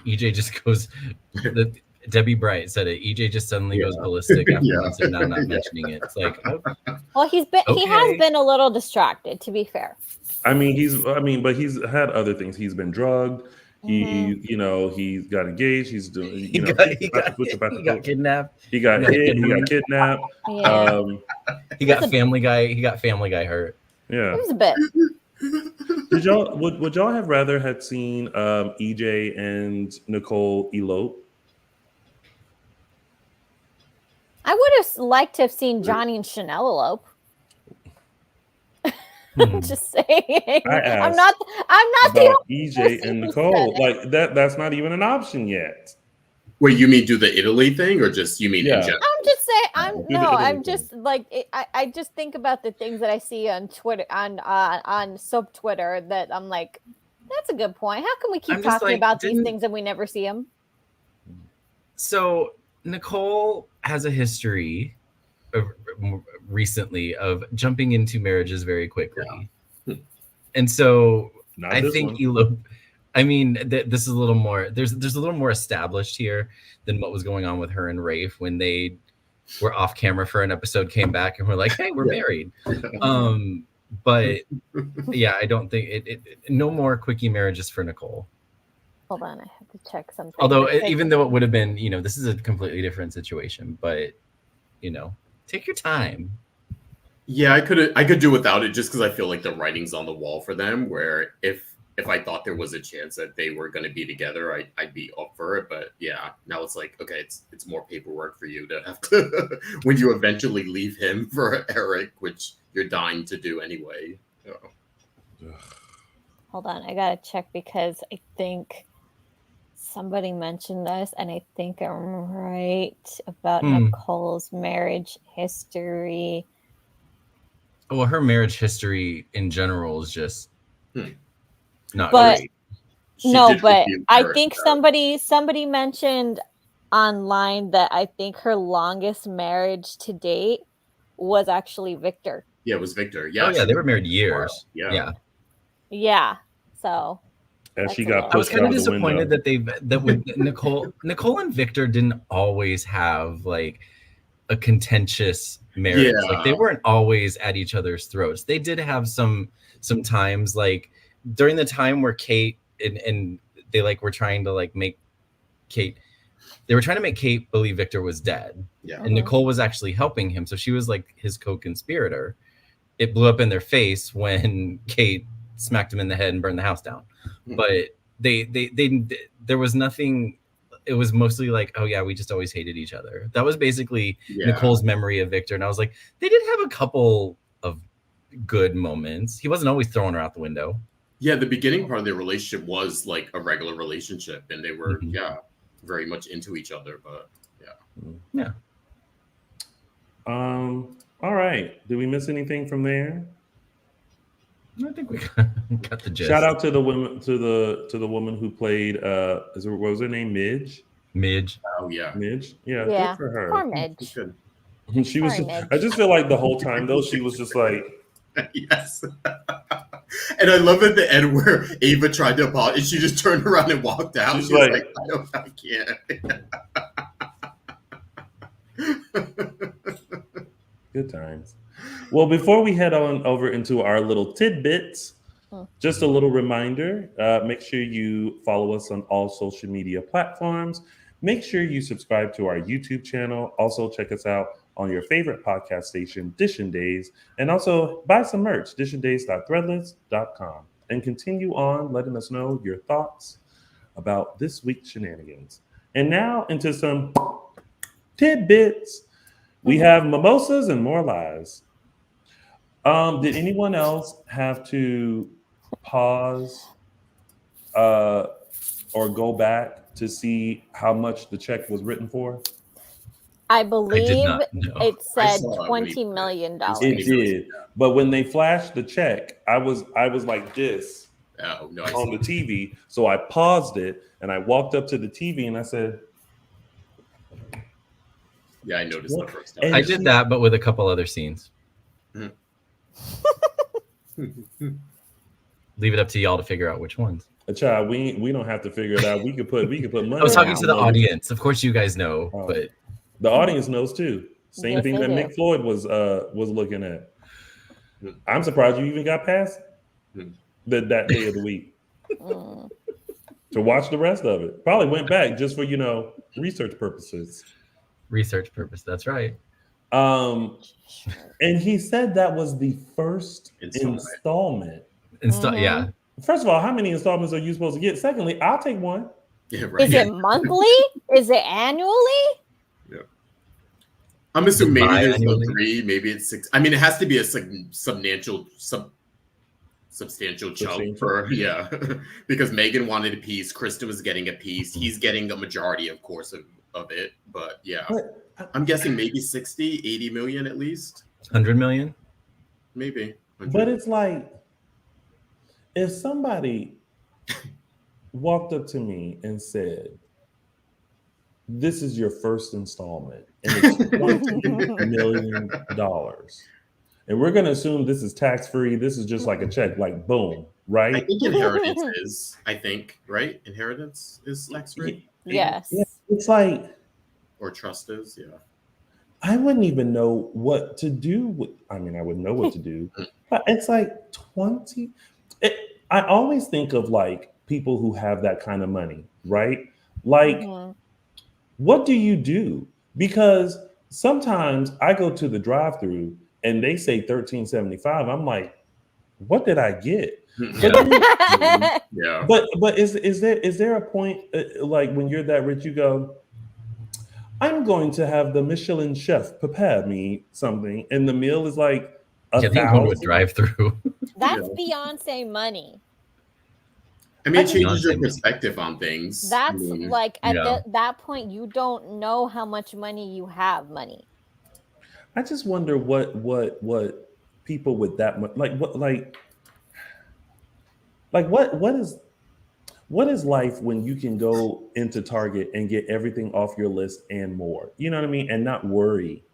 EJ just goes. Debbie Bright said it. EJ just suddenly goes ballistic after months of not mentioning it. It's like, well, he has been a little distracted, to be fair. I mean, but he's had other things. He's been drugged. He got engaged. He's doing. He got kidnapped. He got hit. He got kidnapped. Yeah. He got Family Guy. He got Family Guy hurt. Yeah. It was a bit. Did y'all would y'all have rather had seen EJ and Nicole elope? I would have liked to have seen Johnny and Chanel elope. Just saying. I'm not the EJ and Nicole. Like that's not even an option yet. Wait, you mean do the Italy thing, or just in general? I'm just saying. I just think about the things that I see on Twitter, on sub Twitter, that I'm like, that's a good point. How can we keep talking about these things and we never see them? So Nicole has a history recently of jumping into marriages very quickly, and so I think elope. I mean, this is a little more. There's a little more established here than what was going on with her and Rafe when they were off camera for an episode, came back and were like, "Hey, we're married." But yeah, I don't think it. No more quickie marriages for Nicole. Hold on, I have to check something. Although, even though it would have been, this is a completely different situation, but take your time. Yeah, I could do without it just because I feel like the writing's on the wall for them. Where if I thought there was a chance that they were going to be together, I'd be up for it. But yeah, now it's like, okay, it's more paperwork for you to have to when you eventually leave him for Eric, which you're dying to do anyway. Hold on, I gotta check because I think somebody mentioned this, and I think I'm right about Nicole's marriage history. Well, her marriage history in general is just not great. But I think Eric, somebody mentioned online that I think her longest marriage to date was actually Victor. Yeah, it was Victor. Yeah. Oh, yeah, they were married years. Wow. Yeah. So. And she got. I was kind of disappointed that with Nicole and Victor didn't always have like a contentious marriage. Yeah. Like they weren't always at each other's throats. They did have some times, like during the time where Kate and they were trying to make Kate. They were trying to make Kate believe Victor was dead. Yeah. And Nicole was actually helping him, so she was like his co-conspirator. It blew up in their face when Kate smacked him in the head and burned the house down. But there was nothing. It was mostly like, oh yeah, we just always hated each other. That was basically Nicole's memory of Victor. And I was like, they did have a couple of good moments. He wasn't always throwing her out the window. Yeah, the beginning part of their relationship was like a regular relationship, and they were very much into each other. But yeah. All right. Did we miss anything from there? I think we got the gist. Shout out to the women, to the woman who played. What was her name? Midge. Oh yeah. Midge. Yeah. Good for her. Poor Midge. She was. I just feel like the whole time though, she was just like. Yes. And I love at the end where Ava tried to apologize, and she just turned around and walked out. She's like, I can't. Good times. Well, before we head on over into our little tidbits, just a little reminder, make sure you follow us on all social media platforms. Make sure you subscribe to our YouTube channel. Also, check us out on your favorite podcast station, Dishin Days. And also buy some merch, dishindays.threadless.com. And continue on letting us know your thoughts about this week's shenanigans. And now into some tidbits. We have mimosas and more lies. Did anyone else have to pause or go back to see how much the check was written for? I did believe not know. it said saw it when he $20 million. It did, but when they flashed the check, I was like this Oh, no, on the TV. So I paused it and I walked up to the TV and I said, yeah, I noticed What? the first And I time. did that, but with a couple other scenes. Leave it up to y'all to figure out which ones. child, we don't have to figure it out. We could put money. I was talking down to the on audience. Of course, you guys know, Oh. but The audience knows too. Same Yes, thing they that do. Nick Floyd was looking at. I'm surprised you even got past that day of the week Mm. to watch the rest of it. Probably went back just for research purposes. research purpose. That's right. And he said that was the first Installment. installment. Yeah. First of all, how many installments are you supposed to get? Secondly, I'll take one. Yeah, right. Is it monthly? Is it annually? I'm assuming maybe there's no Biannually? 3, maybe it's 6. I mean, it has to be a substantial chunk for because Megan wanted a piece, Kristen was getting a piece, he's getting a majority, of course, of it. But yeah, I'm guessing maybe 60, 80 million at least. 100 million? Maybe. 100. But it's like if somebody walked up to me and said, "This is your first installment, and it's $20 million, and we're going to assume this is tax free. This is just like a check, like boom, right?" I think inheritance is, right? Inheritance is tax free. Yes. Yeah, it's like Or trust is, yeah. I wouldn't even know what to do with. I mean, I would know what to do, but it's like 20. I always think of like people who have that kind of money, right? Like, what do you do? Because sometimes I go to the drive-through and they say $13.75. I'm like, what did I get? Yeah. But is there a point like when you're that rich, you go, I'm going to have the Michelin chef prepare me something, and the meal is like I think going to a drive-through. That's Beyonce money. I mean, it Beyonce changes your money. perspective on things. That's like at Yeah. that point, you don't know how much money you have. Money. I just wonder what people with that much what is life when you can go into Target and get everything off your list and more? You know what I mean? And not worry.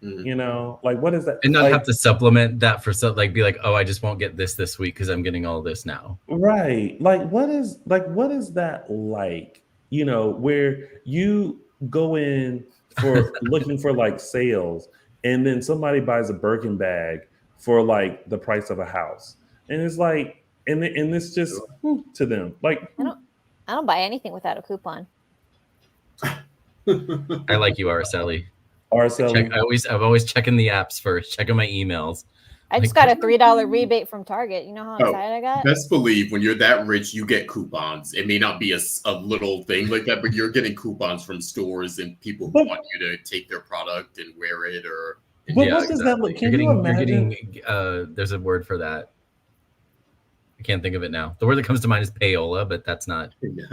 Like what is that? And not like, have to supplement that for be like, oh, I just won't get this week because I'm getting all this now. right. Like what is that like? Where you go in for looking for like sales, and then somebody buys a Birkin bag for like the price of a house, and it's like, and it's just to them like. I don't buy anything without a coupon. I like you, Araceli. Araceli. I'm always checking the apps first, checking my emails. I just got a $3 rebate from Target. You know how excited I got? Best believe when you're that rich, you get coupons. It may not be a little thing like that, but you're getting coupons from stores and people who want you to take their product and wear it. But what does that look? Can you imagine? There's a word for that. I can't think of it now. The word that comes to mind is payola, but that's not.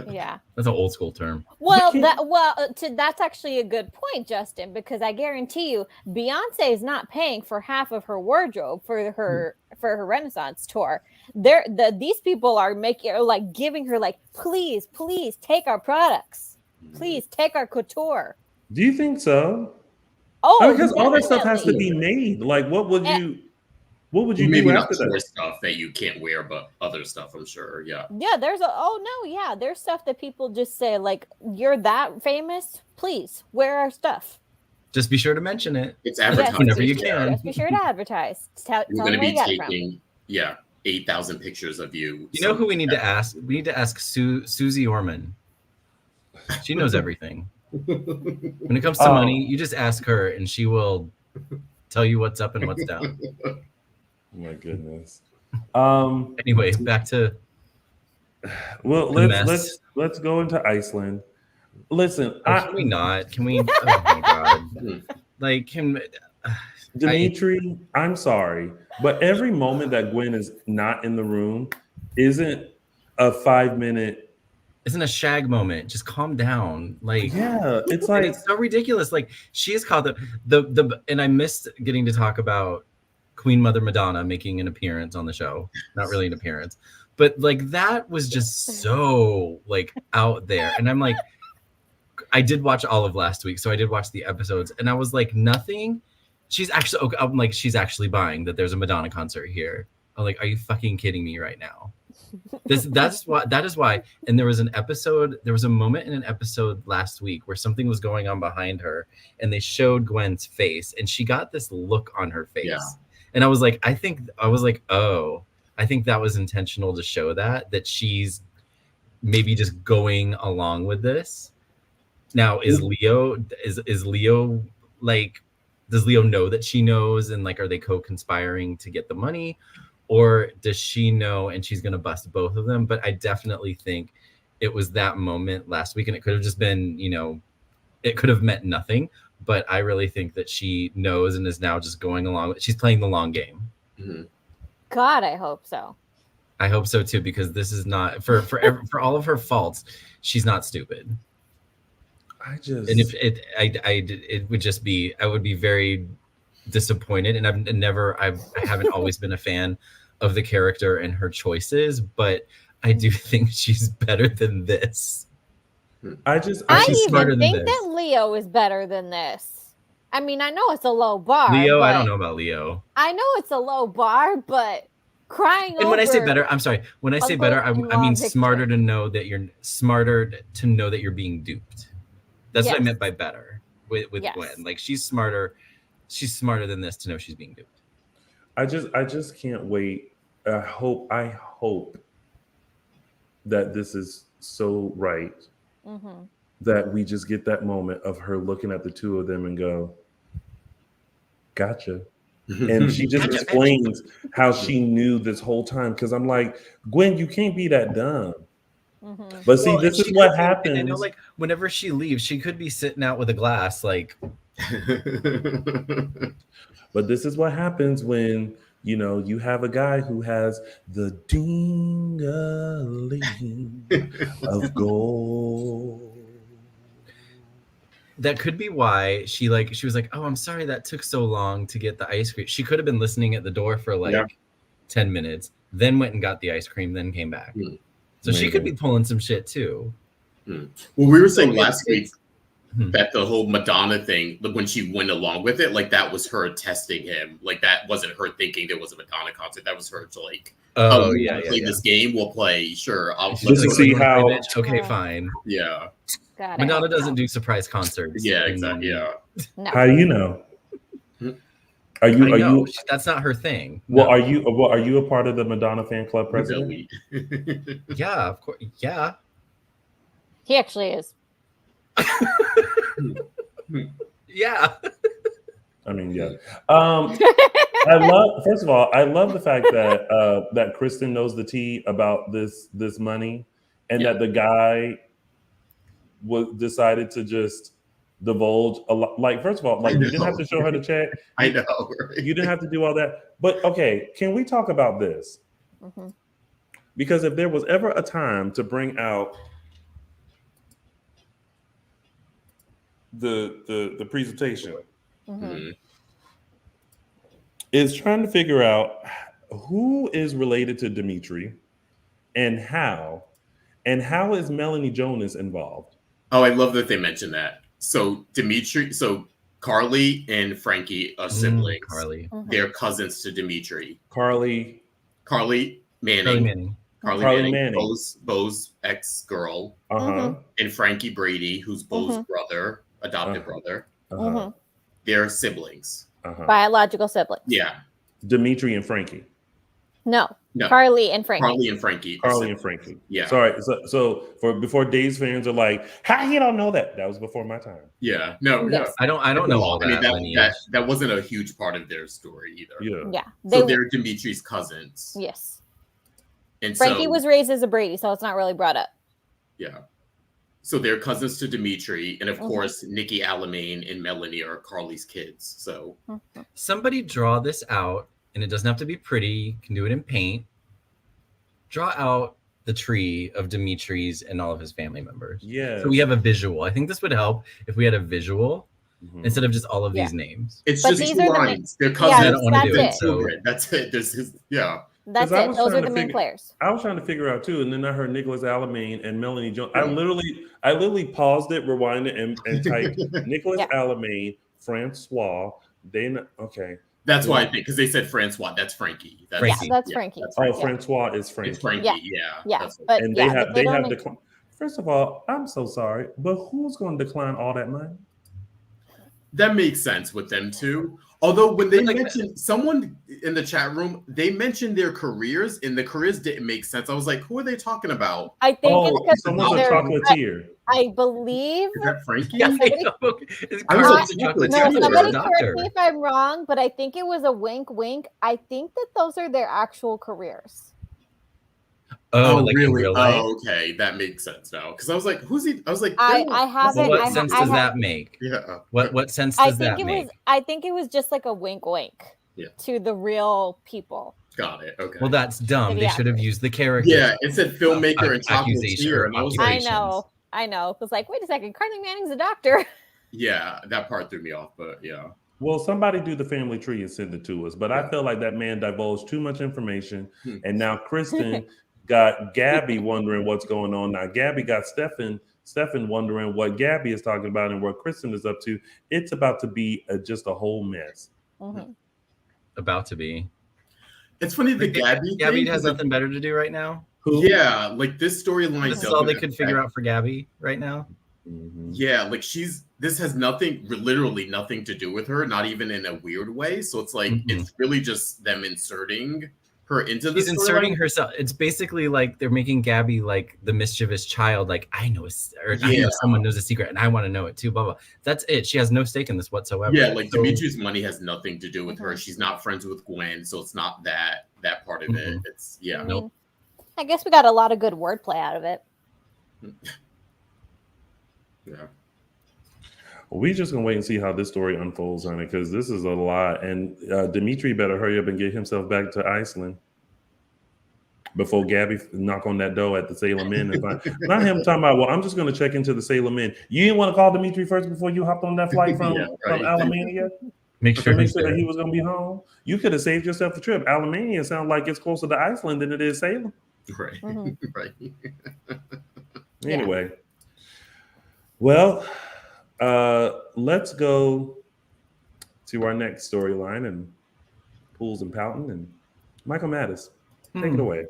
Yeah. That's an old school term. Well, that's actually a good point, Justin, because I guarantee you, Beyonce is not paying for half of her wardrobe for her Renaissance tour. These people are giving her please take our products, please take our couture. Do you think so? Oh, because all that stuff has to definitely. be made. Like, what would you do maybe not after store that? stuff that you can't wear, but other stuff, I'm sure. Yeah. Yeah, there's stuff that people just say like, you're that famous, please wear our stuff. Just be sure to mention it. It's advertised whenever you can. Just be sure to advertise. You're going to be from. taking 8,000 pictures of you. You know who we need to ask? We need to ask Susie Orman. She knows everything. When it comes to money, you just ask her and she will tell you what's up and what's down. Oh my goodness. Anyway, back to let's go into Iceland. Listen, can we not? Can we? Oh my god! Dimitri, I'm sorry, but every moment that Gwen is not in the room isn't a 5-minute. Isn't a shag moment. Just calm down. Like, Yeah, it's and like it's so ridiculous. Like, she is called the and I missed getting to talk about Queen Mother Madonna making an appearance on the show. Not really an appearance, but like that was just so like out there. And I'm like, I did watch all of last week, so I did watch the episodes, and I was like, nothing. She's actually, okay, I'm like, she's actually buying that there's a Madonna concert here. I'm like, are you fucking kidding me right now? That is why. And there was a moment in an episode last week where something was going on behind her, and they showed Gwen's face, and she got this look on her face. Yeah. And I was like, oh, I think that was intentional to show that she's maybe just going along with this. Now, is Leo like, does Leo know that she knows, and like, are they co-conspiring to get the money, or does she know and she's going to bust both of them? But I definitely think it was that moment last week, and it could have just been, it could have meant nothing, but I really think that she knows and is now just going along. She's playing the long game. Mm-hmm. God, I hope so. I hope so too, because this is not for all of her faults. She's not stupid. And if it would just be, I would be very disappointed. And I haven't always been a fan of the character and her choices, but I do think she's better than this. I she's smarter even than think this. that Leo is better than this. I mean, I know it's a low bar. Leo, I don't know about Leo. I know it's a low bar, but crying over. And when I say better, I'm sorry. When I say better, I mean smarter victory. to know that you're being duped. That's what I meant by better with Yes. Gwen. Like, she's smarter than this to know she's being duped. I just can't wait. I hope that this is so right that we just get that moment of her looking at the two of them and go, gotcha. And she just explains how she knew this whole time. Because I'm like, Gwen, you can't be that dumb. But see, this is what happens. I know, like, whenever she leaves, she could be sitting out with a glass, like. But this is what happens when you have a guy who has the ding-a-ling of gold. That could be why she was like, oh, I'm sorry that took so long to get the ice cream. She could have been listening at the door for 10 minutes, then went and got the ice cream, then came back. So she could be pulling some shit too. Well, we were saying last week that the whole Madonna thing, when she went along with it, like, that was her testing him. Like, that wasn't her thinking there was a Madonna concert. That was her to like, play this game. We'll play. Sure. Just to see how. Okay, fine. Yeah. God, Madonna doesn't do surprise concerts. Yeah, exactly. Yeah. No. How do you know? Are you? That's not her thing. Well, No. are you a part of the Madonna fan club president? Yeah, of course. Yeah. He actually is. Yeah. I mean, yeah. I love the fact that that Kristen knows the tea about this money, and that the guy decided to just divulge a lot. Like, first of all, like, you didn't have to show her the check. I know. Right? You didn't have to do all that. But okay, can we talk about this? Because if there was ever a time to bring out the presentation, is trying to figure out who is related to Dimitri and how is Melanie Jonas involved? Oh, I love that they mentioned that. So Carly and Frankie are siblings. Carly. They're cousins to Dimitri. Carly Manning. Carly Manning. Bo's ex-girl. And Frankie Brady, who's Bo's brother, adopted brother. They're siblings. Biological siblings. Yeah. Dimitri and Frankie. No. Carly and Frankie. Carly and Frankie. Yeah. Sorry. So before Days fans are like, how you don't know that? That was before my time. Yeah. No. Yes. I don't know all that. I mean, that wasn't a huge part of their story either. Yeah. So they're Dimitri's cousins. Yes. And Frankie was raised as a Brady, so it's not really brought up. Yeah. So they're cousins to Dimitri, and of course, Nikki Alamain and Melanie are Carly's kids. So Somebody draw this out, and it doesn't have to be pretty. You can do it in paint. Draw out the tree of Dimitri's and all of his family members. Yeah. So we have a visual. I think this would help if we had a visual instead of just all of Yeah. these names. it's But just these two are the lines. They're I cousins. don't want to do it. That's So That's it. There's his, yeah. That's 'Cause I it. was Those are trying the to main figure- players. I was trying to figure out too, and then I heard Nicholas Alamain and Melanie Jones. I literally paused it, rewinded, and typed Nicholas Alamain, Francois. Okay. That's why I think, because they said Francois. That's Frankie. That's, Frankie. Yeah, that's Frankie. That's Oh, Francois is Frankie. It's Frankie. Yeah. Yeah. Yeah, but And yeah, they don't have make- declined. First of all, I'm so sorry, but who's going to decline all that money? That makes sense with them too. Although when they Like- mentioned someone in the chat room, they mentioned their careers, and the careers didn't make sense. I was like, who are they talking about? I think Oh, it's because someone's a they're- chocolatier. I believe. Is that Frankie? yeah, Somebody- it's I was Carl's like, a chocolate No, Yeah, teacher, somebody a correct doctor. me if I'm wrong, but I think it was a wink, wink. I think that those are their actual careers. Oh, like in real life? Oh, okay, that makes sense now. Because I was like, who's he? I was like, I Well, haven't. what I, sense I does have- that make? Yeah. What sense I does think that it make? was. I think it was just like a wink, wink. Yeah. To the real people. Got it. Okay. Well, that's dumb. To They the should have actors. used the character. yeah, it said filmmaker and accusation chocolatier, or and I was occupation. like, I know. It was like, wait a second, Carly Manning's a doctor. yeah, that part threw me off, but yeah. Well, somebody do the family tree and send it to us. But I feel like that man divulged too much information. And now Kristen got Gabby wondering what's going on. Now Gabby got Stefan wondering what Gabby is talking about and what Kristen is up to. It's about to be just a whole mess. Mhm. About to be. It's funny the Like, Gabby Gabby thing, has 'cause nothing better to do right now. Yeah, like this storyline. This is all they could figure out for Gabby right now. Yeah, like this has literally nothing to do with her, not even in a weird way. So it's like it's really just them inserting her into this. She's inserting herself. It's basically like they're making Gabby like the mischievous child. Like I know someone knows a secret, and I want to know it too. Blah blah. That's it. She has no stake in this whatsoever. Yeah, like So- Dimitri's money has nothing to do with her. She's not friends with Gwen, so it's not that part of it. It's I mean, I guess we got a lot of good wordplay out of it. Yeah. We just gonna wait and see how this story unfolds on it, because this is a lot. And Dimitri better hurry up and get himself back to Iceland before Gabby knock on that door at the Salem Inn and find. Not him talking about, well, I'm just gonna check into the Salem Inn. You didn't want to call Dimitri first before you hopped on that flight from Alamania? Make sure that he was gonna be home. You could have saved yourself a trip. Alamania sounds like it's closer to Iceland than it is Salem. Right. Mhm. Right. Anyway. Well, let's go to our next storyline and Pools and Pouting and Michael Mattis. Take it away.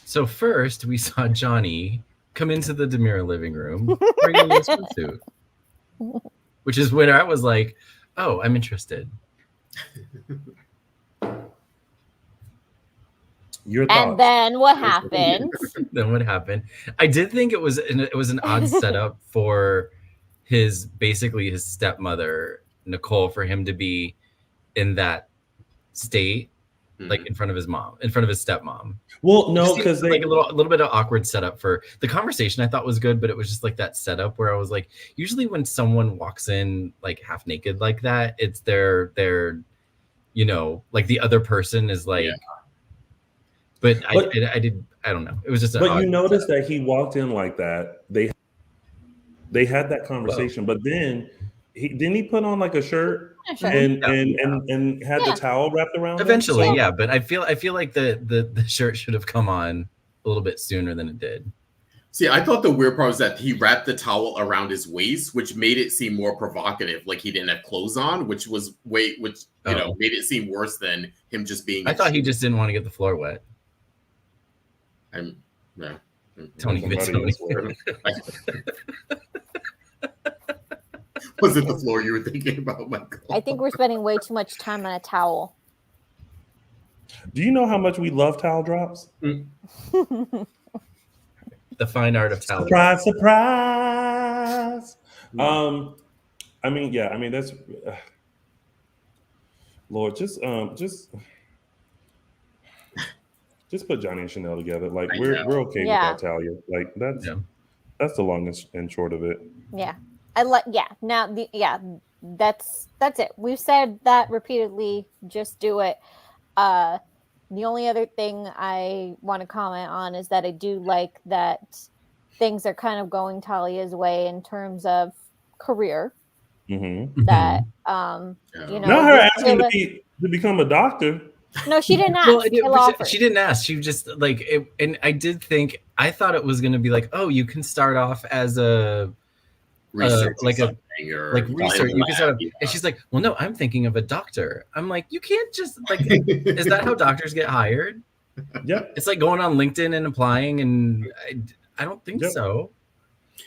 So first, we saw Johnny come into the Demira living room wearing a swimsuit, which is when I was like, "Oh, I'm interested." Your thoughts? And then what happened? Then what happened? I did think it was an odd setup for basically his stepmother Nicole, for him to be in that state, like in front of his mom, in front of his stepmom. Well, no, because like a little bit of awkward setup for the conversation. I thought was good, but it was just like that setup where I was like, usually when someone walks in like half naked like that, it's their like the other person is like. But I don't know. It was just. But you noticed that he walked in like that. They had that conversation, but then didn't he put on like a shirt and had the towel wrapped around eventually, him? yeah. But I feel like the shirt should have come on a little bit sooner than it did. See, I thought the weird part was that he wrapped the towel around his waist, which made it seem more provocative, like he didn't have clothes on, which made it seem worse than him just being. I thought he just didn't want to get the floor wet. Tony. Was it the floor you were thinking about, Michael? I think we're spending way too much time on a towel. Do you know how much we love towel drops? The fine art of towel. Surprise, surprise. I mean, that's Lord, just put Johnny and Chanel together. Like we're okay with that, Talia. Like that's That's the long and short of it. Yeah. That's it. We've said that repeatedly. Just do it. The only other thing I want to comment on is that I do like that things are kind of going Talia's way in terms of career. Mm-hmm. That not her asking to become a doctor. No, she didn't ask. Well, she didn't ask. She just like it, and I did think I thought it was going to be like, oh, you can start off as a research, research. You can start off, and she's like, well, no, I'm thinking of a doctor. I'm like, you can't just like, is that how doctors get hired? Yeah, it's like going on LinkedIn and applying, and I don't think so.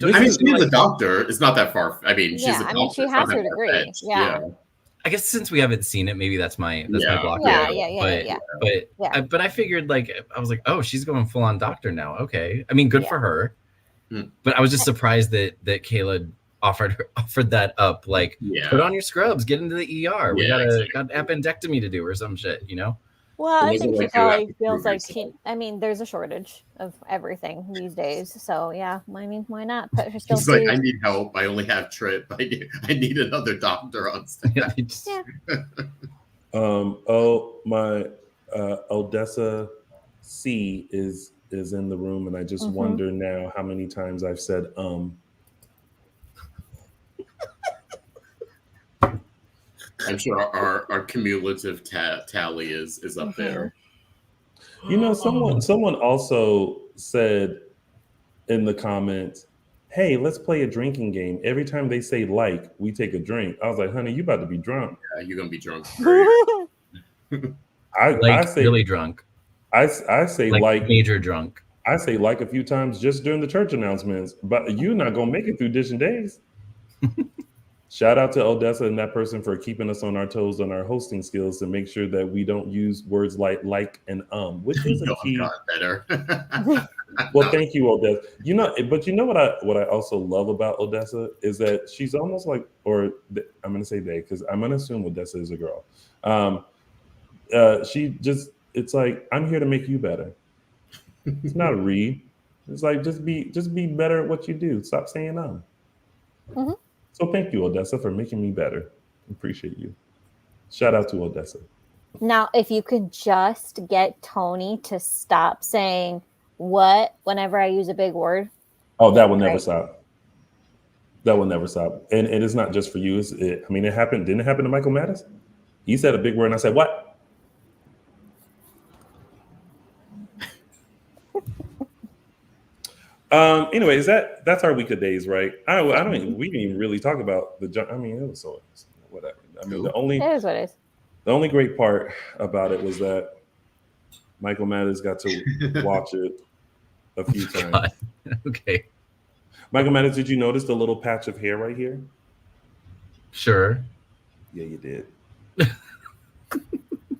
I mean, she's a doctor. It's not that far. I mean, she's a doctor. She has her degree. Yeah. I guess since we haven't seen it, maybe that's my block. But I figured like I was like, oh, she's going full on doctor now. Okay, I mean, good for her. But I was just surprised that Kayla offered that up. Like, put on your scrubs, get into the ER. We got an appendectomy to do or some shit, you know. Well, I think she probably feels like there's a shortage of everything these days. So yeah, I mean, why not put herself? She's like, I need help. I only have Trip. I need another doctor on staff. My Odessa C is in the room, and I just wonder now how many times I've said I'm sure our cumulative tally is up there. You know, someone also said in the comments, hey, let's play a drinking game. Every time they say like, we take a drink. I was like, honey, you about to be drunk. Yeah, you're going to be drunk. I say really drunk. I say like major drunk. I say like a few times just during the church announcements, but you're not going to make it through Dishin Days. Shout out to Odessa and that person for keeping us on our toes on our hosting skills to make sure that we don't use words like and which is a key. Better. Well, thank you, Odessa. You know, but you know what I also love about Odessa is that she's almost like, I'm going to say they because I'm going to assume Odessa is a girl. It's like, I'm here to make you better. It's not a read. It's like just be better at what you do. Stop saying Mm-hmm. So thank you, Odessa, for making me better. Appreciate you. Shout out to Odessa. Now, if you could just get Tony to stop saying what whenever I use a big word. Oh, that will never stop. That will never stop. And it's not just for you. It happened. Didn't it happen to Michael Mattis? He said a big word and I said, what? Anyway, that's our week of days, right? We didn't even really talk about it was so whatever. The only great part about it was that Michael Mattis got to watch it a few times. God. Okay. Michael Mattis, did you notice the little patch of hair right here? Sure. Yeah, you did.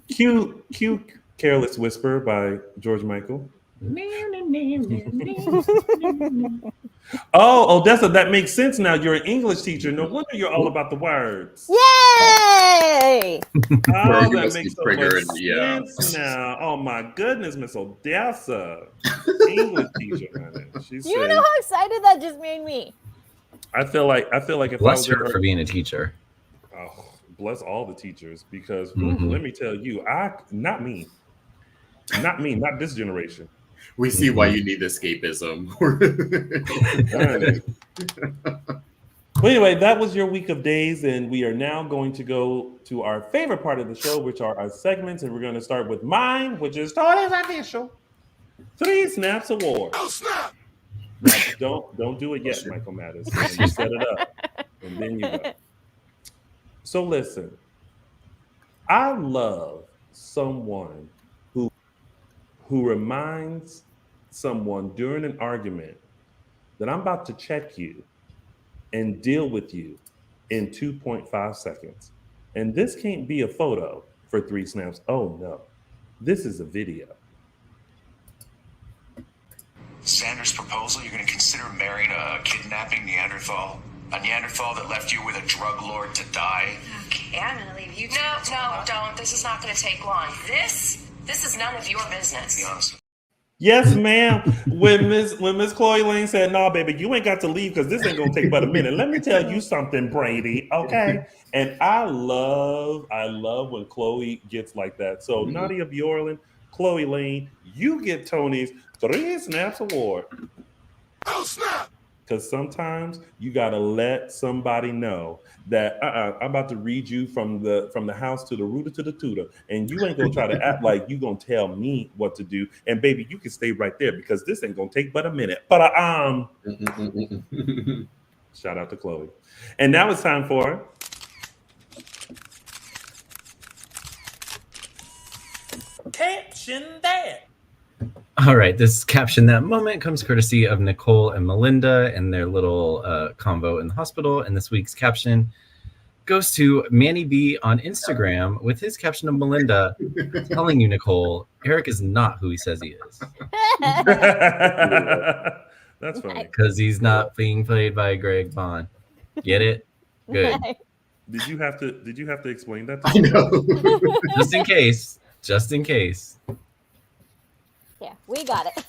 Cute Careless Whisper by George Michael. Oh, Odessa, that makes sense now. You're an English teacher. No wonder you're all about the words. Yay! Oh, that makes so much sense now. Oh my goodness, Miss Odessa, English teacher. You know how excited that just made me. I feel like if bless her for being a teacher. Oh, bless all the teachers because let me tell you, not this generation. We see why you need escapism. Well, anyway, that was your week of days, and we are now going to go to our favorite part of the show, which are our segments, and we're going to start with mine, which is Tony's official 3 Snaps Award. Oh, snap! Now, don't do it yet, Michael Mattis. You set it up, and then you go. So listen, I love someone who reminds someone during an argument that I'm about to check you and deal with you in 2.5 seconds. And this can't be a photo for 3 snaps. Oh no, this is a video. Xander's proposal, you're going to consider marrying a kidnapping Neanderthal? A Neanderthal that left you with a drug lord to die? Okay, I'm going to leave you. No, don't. This is not going to take long. This is none of your business. Be honest. Yes, ma'am. When Miss Chloe Lane said, "No, baby, you ain't got to leave because this ain't gonna take but a minute." Let me tell you something, Brady. Okay. And I love when Chloe gets like that. So Nadia Bjorlin, Chloe Lane, you get Tony's 3 Snaps Award. Oh, snap! Because sometimes you gotta let somebody know that I'm about to read you from the house to the rooter to the tutor, and you ain't gonna try to act like you gonna tell me what to do. And baby, you can stay right there because this ain't gonna take but a minute. But shout out to Chloe. And now it's time for Caption That. All right, this Caption That moment comes courtesy of Nicole and Melinda and their little convo in the hospital. And this week's caption goes to Manny B on Instagram with his caption of Melinda telling you, Nicole, Eric is not who he says he is. That's funny. Because he's not being played by Greg Vaughn. Get it? Good. Did you have to explain that to I me? know. Just in case. Just in case. Yeah, we got it.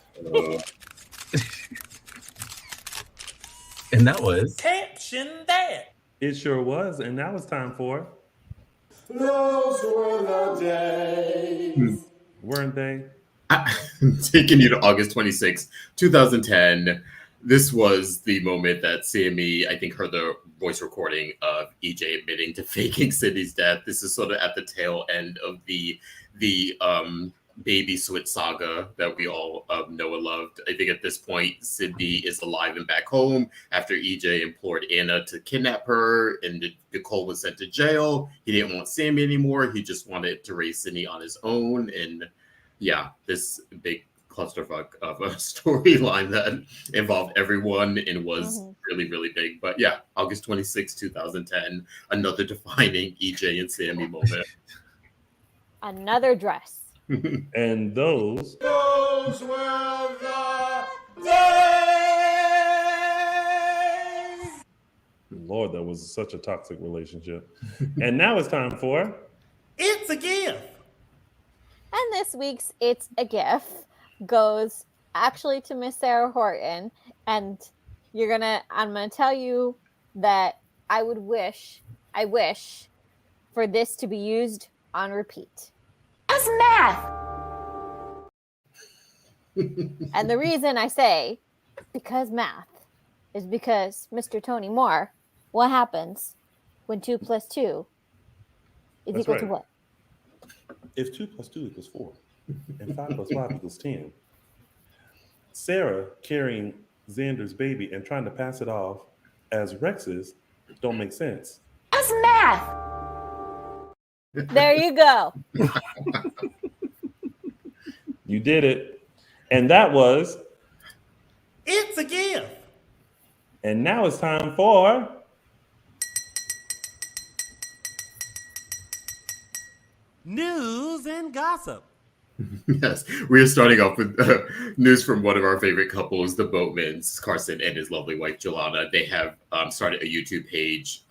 And that was Caption That. It sure was. And now it's time for Those were the days. Weren't they? Taking you to August 26th, 2010. This was the moment that Sammy, I think, heard the voice recording of EJ admitting to faking Sydney's death. This is sort of at the tail end of the baby switch saga that we all know and loved. I think at this point, Sydney is alive and back home after EJ implored Anna to kidnap her, and Nicole was sent to jail. He didn't want Sammy anymore. He just wanted to raise Sydney on his own. And yeah, this big clusterfuck of a storyline that involved everyone and was really, really big. But yeah, August 26, 2010, another defining EJ and Sammy moment. Another dress. And those Those were the days. Lord, that was such a toxic relationship. And now it's time for It's a Gift. And this week's It's a Gift goes actually to Miss Sarah Horton. And I'm gonna tell you that I wish for this to be used on repeat. It's math. And the reason I say because math is because Mr. Tony Moore, what happens when 2 + 2 is That's equal to right. what? If 2 + 2 = 4 and 5 + 5 = 10, Sarah carrying Xander's baby and trying to pass it off as Rex's don't make sense. That's math. There you go. You did it. And that was It's a Gift. And now it's time for News and Gossip. Yes, we are starting off with news from one of our favorite couples, the Boatmans, Carson and his lovely wife, Jelana. They have started a YouTube page,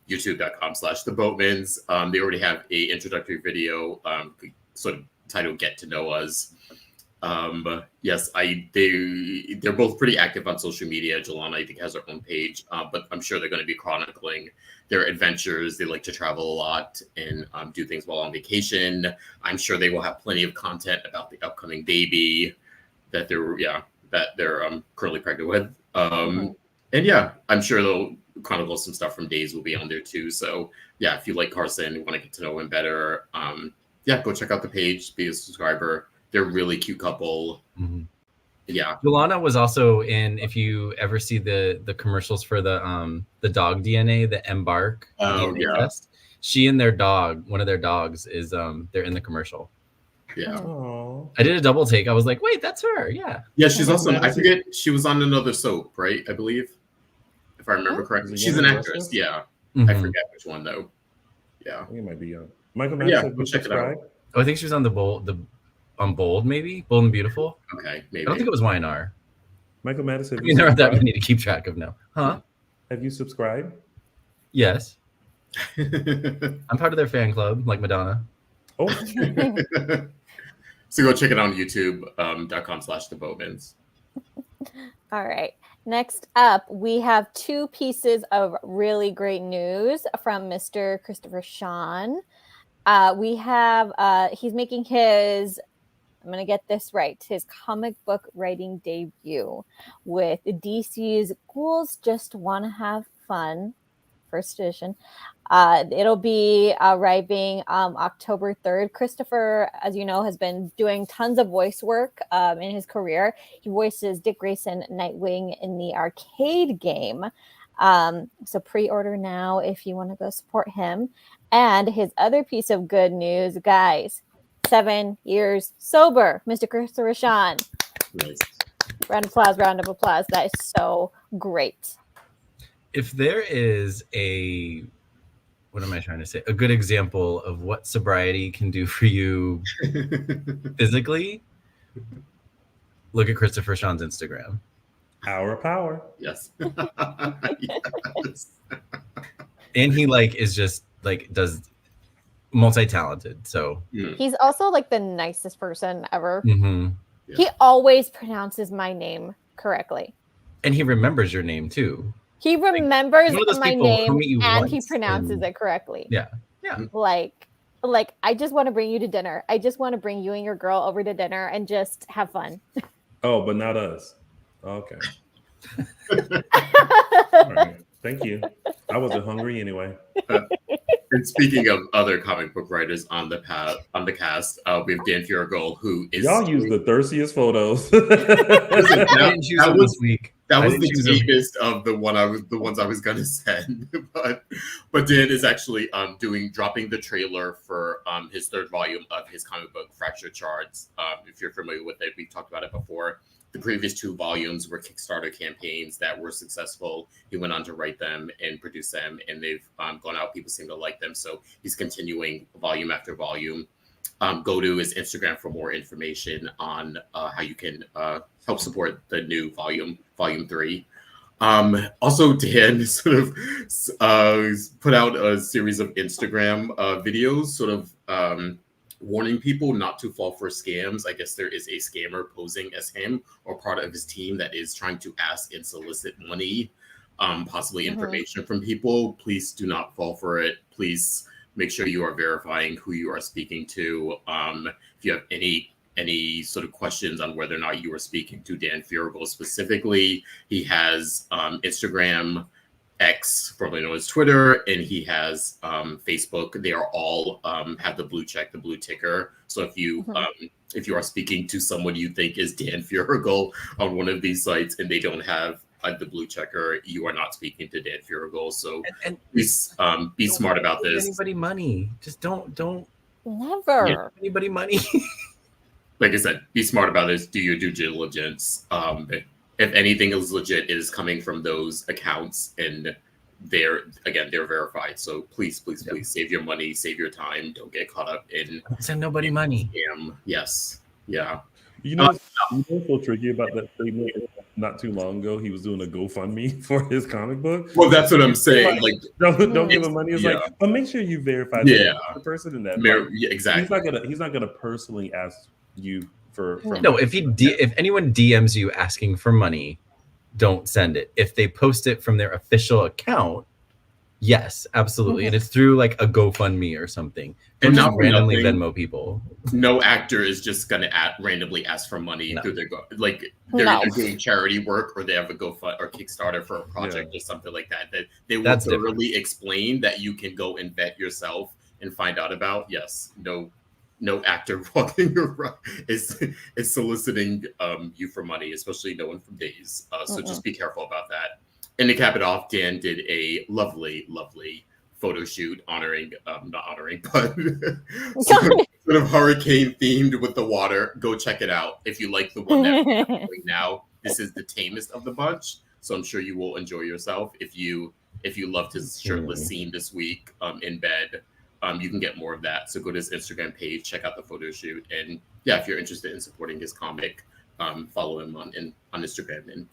youtube.com/the Boatmans. They already have a introductory video sort of titled Get to Know Us. Yes, they're both pretty active on social media. Jelana, I think, has her own page, but I'm sure they're going to be chronicling their adventures. They like to travel a lot and do things while on vacation. I'm sure they will have plenty of content about the upcoming baby that they're currently pregnant with. And yeah, I'm sure they'll chronicle some stuff from Days will be on there too. So yeah, if you like Carson, want to get to know him better, yeah, go check out the page, be a subscriber. They're a really cute couple. Mm-hmm. Yeah. Jelana was also in, if you ever see the commercials for the dog DNA, the Embark DNA test, she and their dog, one of their dogs is they're in the commercial. Yeah. Aww. I did a double take. I was like, wait, that's her. Yeah. Yeah, she's also, I forget, she was on another soap, right? I believe, if I remember correctly. She's an actress. Yeah. Mm-hmm. I forget which one though. Yeah. I think it might be young. Michael Yeah, Madison, go check it out. Oh, I think she was on on Bold, maybe? Bold and Beautiful? Okay, I maybe. don't think it was YNR. Michael Madison. I mean, there aren't that many to keep track of now. Huh? Have you subscribed? Yes. I'm part of their fan club, like Madonna. Oh. So go check it out on youtube.com/The Bowmans. All right. Next up, we have two pieces of really great news from Mr. Christopher Sean. We have he's making his, I'm going to get this right, his comic book writing debut with DC's Ghouls Just Want to Have Fun, first edition. It'll be arriving October 3rd. Christopher, as you know, has been doing tons of voice work in his career. He voices Dick Grayson, Nightwing in the arcade game. So pre-order now if you want to go support him. And his other piece of good news, guys, 7 years sober, Mr. Christopher Sean. Nice. Round of applause. That is so great. If there is a, what am I trying to say? A good example of what sobriety can do for you physically, look at Christopher Sean's Instagram. Our power. Yes. Yes. And he is just does multi-talented. So He's also the nicest person ever. mm-hmm. Yeah. He always pronounces my name correctly. And he remembers your name too. He remembers one of those my people who name meet you and he once pronounces and- it correctly. Yeah. Yeah. Like I just want to bring you to dinner. I just want to bring you and your girl over to dinner and just have fun. Oh, but not us. Okay. All right. Thank you. I wasn't hungry anyway. And speaking of other comic book writers on the cast, we have Dan Furgal, who is Y'all use the thirstiest photos. Listen, I didn't choose him this week. That I was didn't the choose him. deepest of the ones I was gonna send, but Dan is actually dropping the trailer for his third volume of his comic book Fractured Shards. If you're familiar with it, we talked about it before. The previous 2 volumes were Kickstarter campaigns that were successful. He went on to write them and produce them, and they've gone out. People seem to like them, so he's continuing volume after volume. Go to his Instagram for more information on how you can help support the new volume 3. Also, Dan sort of put out a series of Instagram videos, sort of warning people not to fall for scams. I guess there is a scammer posing as him or part of his team that is trying to ask and solicit money, possibly information from people. Please do not fall for it. Please make sure you are verifying who you are speaking to. If you have any sort of questions on whether or not you are speaking to Dan Furgal specifically, he has Instagram, X, formerly known as Twitter, and he has Facebook. They are all have the blue check, the blue ticker. So if you are speaking to someone you think is Dan Furgal on one of these sites and they don't have the blue checker, you are not speaking to Dan Furgal. So And please be smart about give this. anybody money. Just don't Never. Yeah. give anybody money. Like I said, be smart about this. Do your due diligence. If anything is legit, it is coming from those accounts, and they're verified. So please save your money, save your time. Don't get caught up in Send nobody money. scam. Yes, yeah. You know what's so tricky about that statement? Not too long ago, he was doing a GoFundMe for his comic book. Well, that's what I'm saying. Like, Don't give him money. It's Yeah. but make sure you verify Yeah. the person in that. yeah, exactly. He's not gonna personally ask you for No, if anyone DMs you asking for money, don't send it. If they post it from their official account, yes, absolutely. And it's through a GoFundMe or something. Don't And just not for randomly nothing, Venmo people. No actor is just gonna randomly ask for money No. through their they're No. either doing charity work or they have a GoFund or Kickstarter for a project or something like that. That they will That's thoroughly explain that you can go and vet yourself and find out about. Yes, no actor walking around is soliciting you for money, especially no one from Days. So just be careful about that. And to cap it off, Dan did a lovely photo shoot honoring, not honoring, but sort of hurricane themed with the water. Go check it out if you like the one that we're doing now. This is the tamest of the bunch, so I'm sure you will enjoy yourself. If you loved his shirtless scene this week in bed, you can get more of that. So go to his Instagram page, check out the photo shoot, and yeah, if you're interested in supporting his comic, follow him on Instagram. And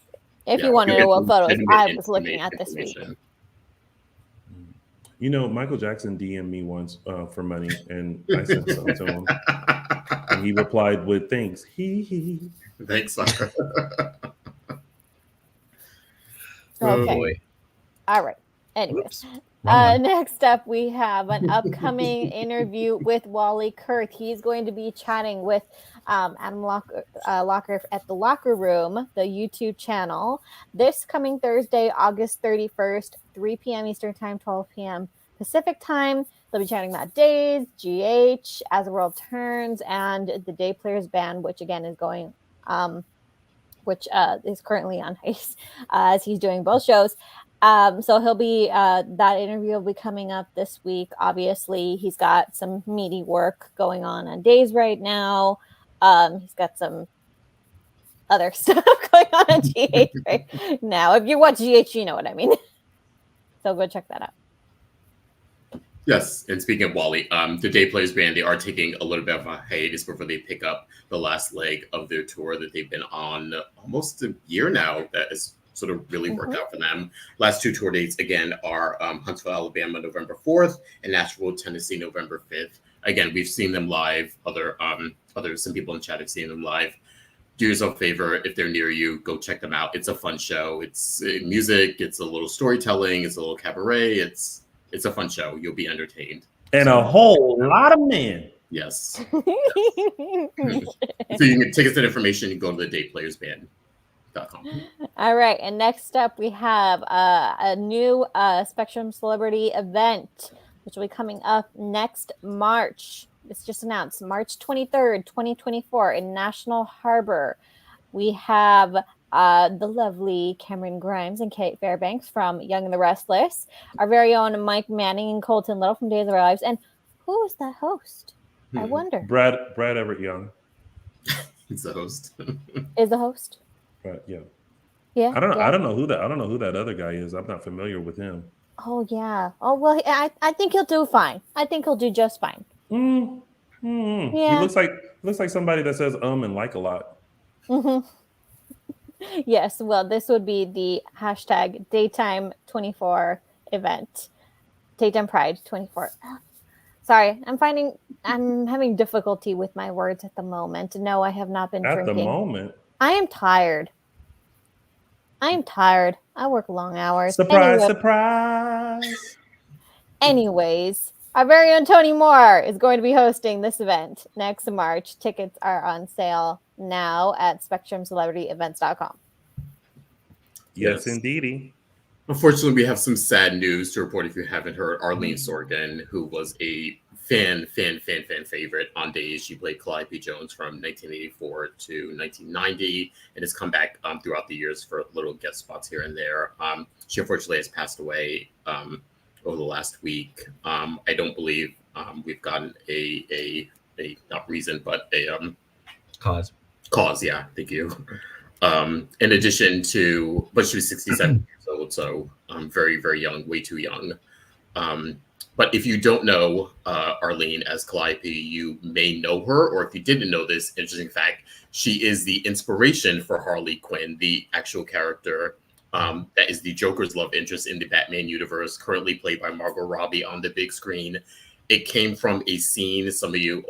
If you want to know what photos I was looking at this week. information. You know, Michael Jackson DM'd me once for money, and I sent some to him. And he replied with thanks. He. Thanks, Sasha. Oh Okay. boy. All right. Anyways, Oops. Wrong one. next up we have an upcoming interview with Wally Kurth. He's going to be chatting with Adam Locker at the Locker Room, the YouTube channel, this coming Thursday, August 31st, 3 p.m. Eastern Time, 12 p.m. Pacific Time. They'll be chatting about Days, GH, As the World Turns, and the Day Players Band, which again is going, which is currently on ice as he's doing both shows. So he'll be that interview will be coming up this week. Obviously, he's got some meaty work going on Days right now. He's got some other stuff going on GH right now. If you watch GH, you know what I mean. So go check that out. Yes, and speaking of Wally, the Day Players Band, they are taking a little bit of a hiatus before they pick up the last leg of their tour that they've been on almost a year now. That has sort of really worked out for them. Last two tour dates, again, are Huntsville, Alabama, November 4th, and Nashville, Tennessee, November 5th. Again, we've seen them live. Some people in chat have seen them live. Do yourself a favor, if they're near you, go check them out. It's a fun show. It's music, it's a little storytelling, it's a little cabaret, it's a fun show. You'll be entertained. And a whole lot of men. Yes. So you can take us that information and go to the dayplayersband.com. All right. And next up, we have a new Spectrum Celebrity event, which will be coming up next March. It's just announced March 23rd, 2024 in National Harbor. We have the lovely Cameron Grimes and Kate Fairbanks from Young and the Restless, our very own Mike Manning and Colton Little from Days of Our Lives. And who is that host? I wonder. Brad Everett Young. He's the host. Is the host? Right, yeah. Yeah. I don't know. Yeah. I don't know who that other guy is. I'm not familiar with him. Oh yeah. Oh well. I think he'll do fine. I think he'll do just fine. Yeah. He looks like somebody that says and like a lot. Mm-hmm. Yes. Well, this would be the hashtag Daytime 24 event. Daytime Pride 24. Sorry, I'm having difficulty with my words at the moment. No, I have not been drinking. At the moment. I am tired. I work long hours. Surprise. Anyways, our very own Tony Moore is going to be hosting this event next March. Tickets are on sale now at SpectrumCelebrityEvents.com. Yes, indeedy. Unfortunately, we have some sad news to report if you haven't heard. Arlene Sorkin, who was a fan favorite on Days. She played Calliope Jones from 1984 to 1990 and has come back throughout the years for little guest spots here and there. She unfortunately has passed away over the last week. I don't believe we've gotten a not reason, but a Cause. Yeah, thank you. In addition to, but she was 67 years old, so very, very young, way too young. But if you don't know Arlene as Calliope, you may know her, or if you didn't know this, interesting fact, she is the inspiration for Harley Quinn, the actual character that is the Joker's love interest in the Batman universe, currently played by Margot Robbie on the big screen. It came from a scene. Some of you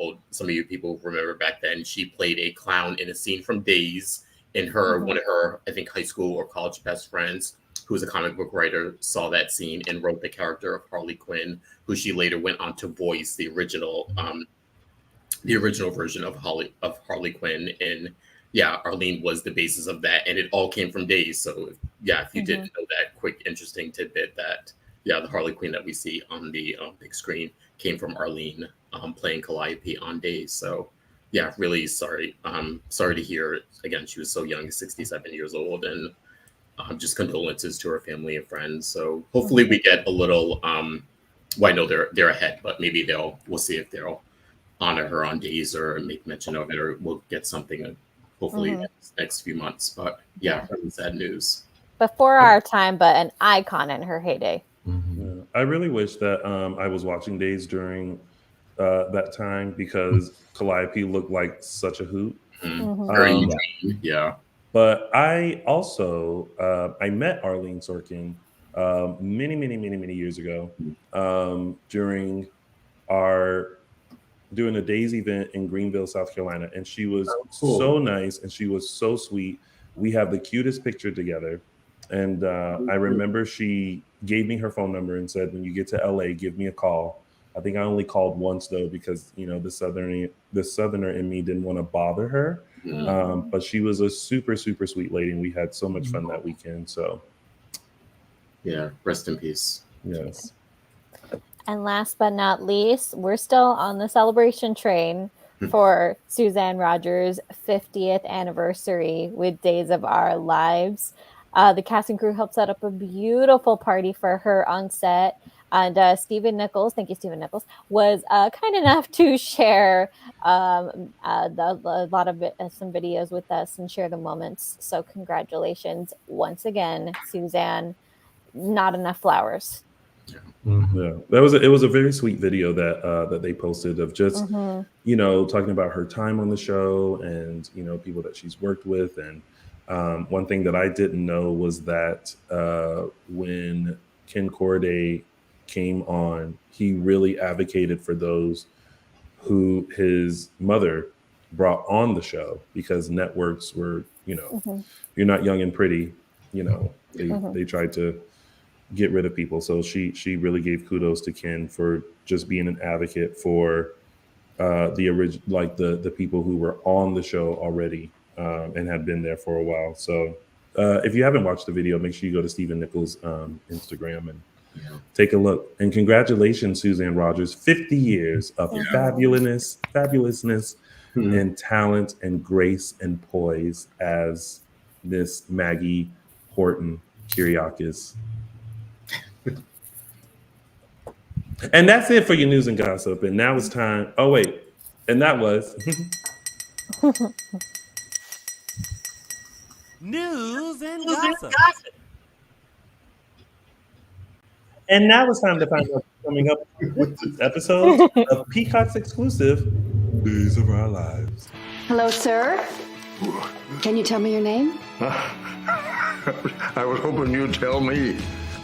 people remember back then. She played a clown in a scene from Days. And one of her, I think, high school or college best friends, who was a comic book writer, saw that scene and wrote the character of Harley Quinn, who she later went on to voice the original version of Harley Quinn. And yeah, Arlene was the basis of that, and it all came from Days. So yeah, if you didn't know that, quick interesting tidbit that the Harley Quinn that we see on the big screen came from Arlene playing Calliope on Days. So yeah, really sorry. Sorry to hear. Again, she was so young, 67 years old, and just condolences to her family and friends. So hopefully we get a little. Well, I know they're ahead, but maybe we'll see if they'll honor her on Days or make mention of it, or we'll get something. Hopefully next few months. But yeah, really sad news. Before our time, but an icon in her heyday. Yeah. I really wish that I was watching Days during that time, because Calliope looked like such a hoot. Very Eugene, yeah. But I also I met Arlene Sorkin many years ago during our doing a Days event in Greenville, South Carolina, and she was cool. so nice and she was so sweet. We have the cutest picture together, and I remember she gave me her phone number and said, "When you get to LA, give me a call." I think I only called once though because the southerner in me didn't want to bother her. But she was a super sweet lady, and we had so much fun that weekend. So yeah, rest in peace. Yes. And last but not least, we're still on the celebration train for Suzanne Rogers' 50th anniversary with Days of Our Lives. The cast and crew helped set up a beautiful party for her on set. And Stephen Nichols, thank you, Stephen Nichols, was kind enough to share a lot of some videos with us and share the moments. So congratulations once again, Suzanne. Not enough flowers. Yeah, it was a very sweet video that they posted of just talking about her time on the show and people that she's worked with. And one thing that I didn't know was that when Ken Corday came on, he really advocated for those who his mother brought on the show, because networks were you're not young and pretty, they tried to get rid of people. So she really gave kudos to Ken for just being an advocate for the people who were on the show already and had been there for a while. So if you haven't watched the video, make sure you go to Stephen Nichols' Instagram and take a look. And congratulations, Suzanne Rogers, 50 years of fabulousness and talent and grace and poise as Miss Maggie Horton Kyriakis. And that's it for your news and gossip. And now it's time. Oh, wait. And that was news and gossip. And now it's time to find out what's coming up with this episode of Peacock's exclusive Days of Our Lives. Hello, sir. Can you tell me your name? I was hoping you'd tell me.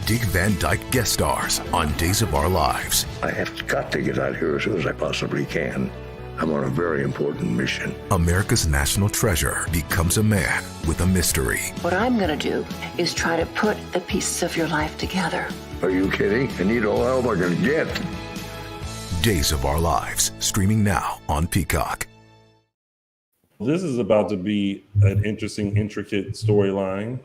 Dick Van Dyke guest stars on Days of Our Lives. I have got to get out of here as soon as I possibly can. I'm on a very important mission. America's national treasure becomes a man with a mystery. What I'm going to do is try to put the pieces of your life together. Are you kidding? I need all help I can get. Days of Our Lives, streaming now on Peacock. This is about to be an interesting, intricate storyline.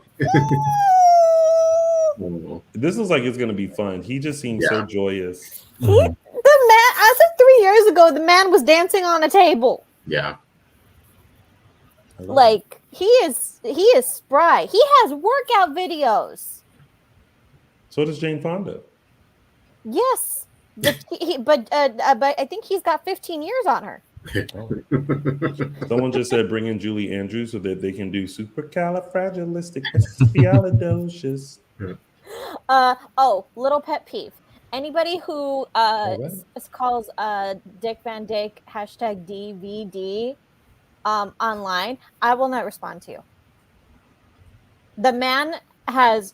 This looks like it's going to be fun. He just seems so joyous. The man, as of 3 years ago, the man was dancing on a table. Yeah. Like he is spry. He has workout videos. So does Jane Fonda. Yes, but I think he's got 15 years on her. Someone just said bring in Julie Andrews so that they can do supercalifragilisticexpialidocious. Little pet peeve. Anybody who calls Dick Van Dyke #DVD online, I will not respond to you. The man has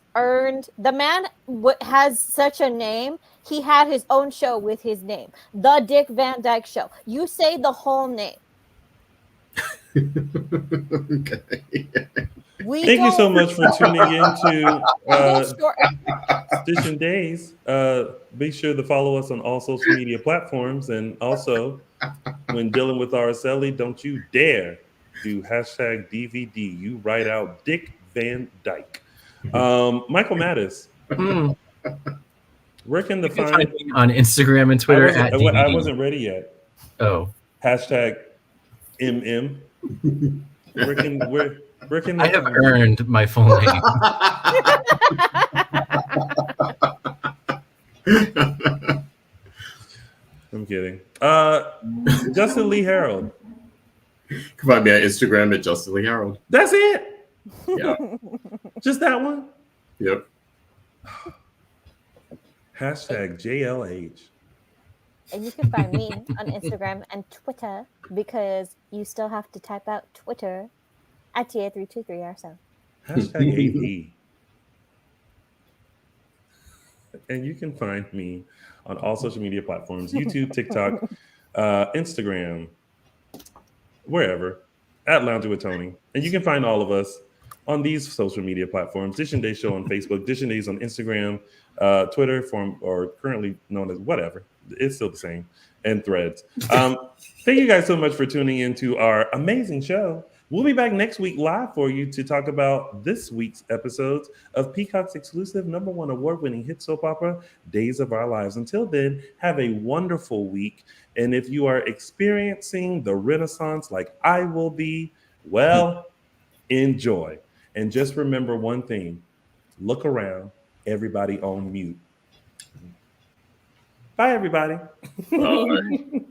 such a name. He had his own show with his name, The Dick Van Dyke Show. You say the whole name. Okay. Thank you so much for tuning in to Dishin Days. Be sure to follow us on all social media platforms. And also, when dealing with Araceli, don't you dare do #DVD. You write out Dick Van Dyke. Michael Mattis. Where can find me on Instagram and Twitter I wasn't ready yet. Oh. #MM. Where can I have earned my full name. I'm kidding. Justin Lee Hareld. Come on, me on Instagram at Justin Lee Hareld. That's it. Yeah. Just that one. Yep. #JLH. And you can find me on Instagram and Twitter, because you still have to type out Twitter at TA323 or so. #AD. And you can find me on all social media platforms, YouTube, TikTok, Instagram, wherever, at Lounging with Tony. And you can find all of us on these social media platforms. Dishin Days Show on Facebook, Dishin Days on Instagram, Twitter, or currently known as whatever. It's still the same. And Threads. Thank you guys so much for tuning into our amazing show. We'll be back next week live for you to talk about this week's episodes of Peacock's exclusive #1 award-winning hit soap opera, Days of Our Lives. Until then, have a wonderful week. And if you are experiencing the Renaissance like I will be, well, enjoy. And just remember one thing. Look around. Everybody on mute. Bye, everybody. Bye.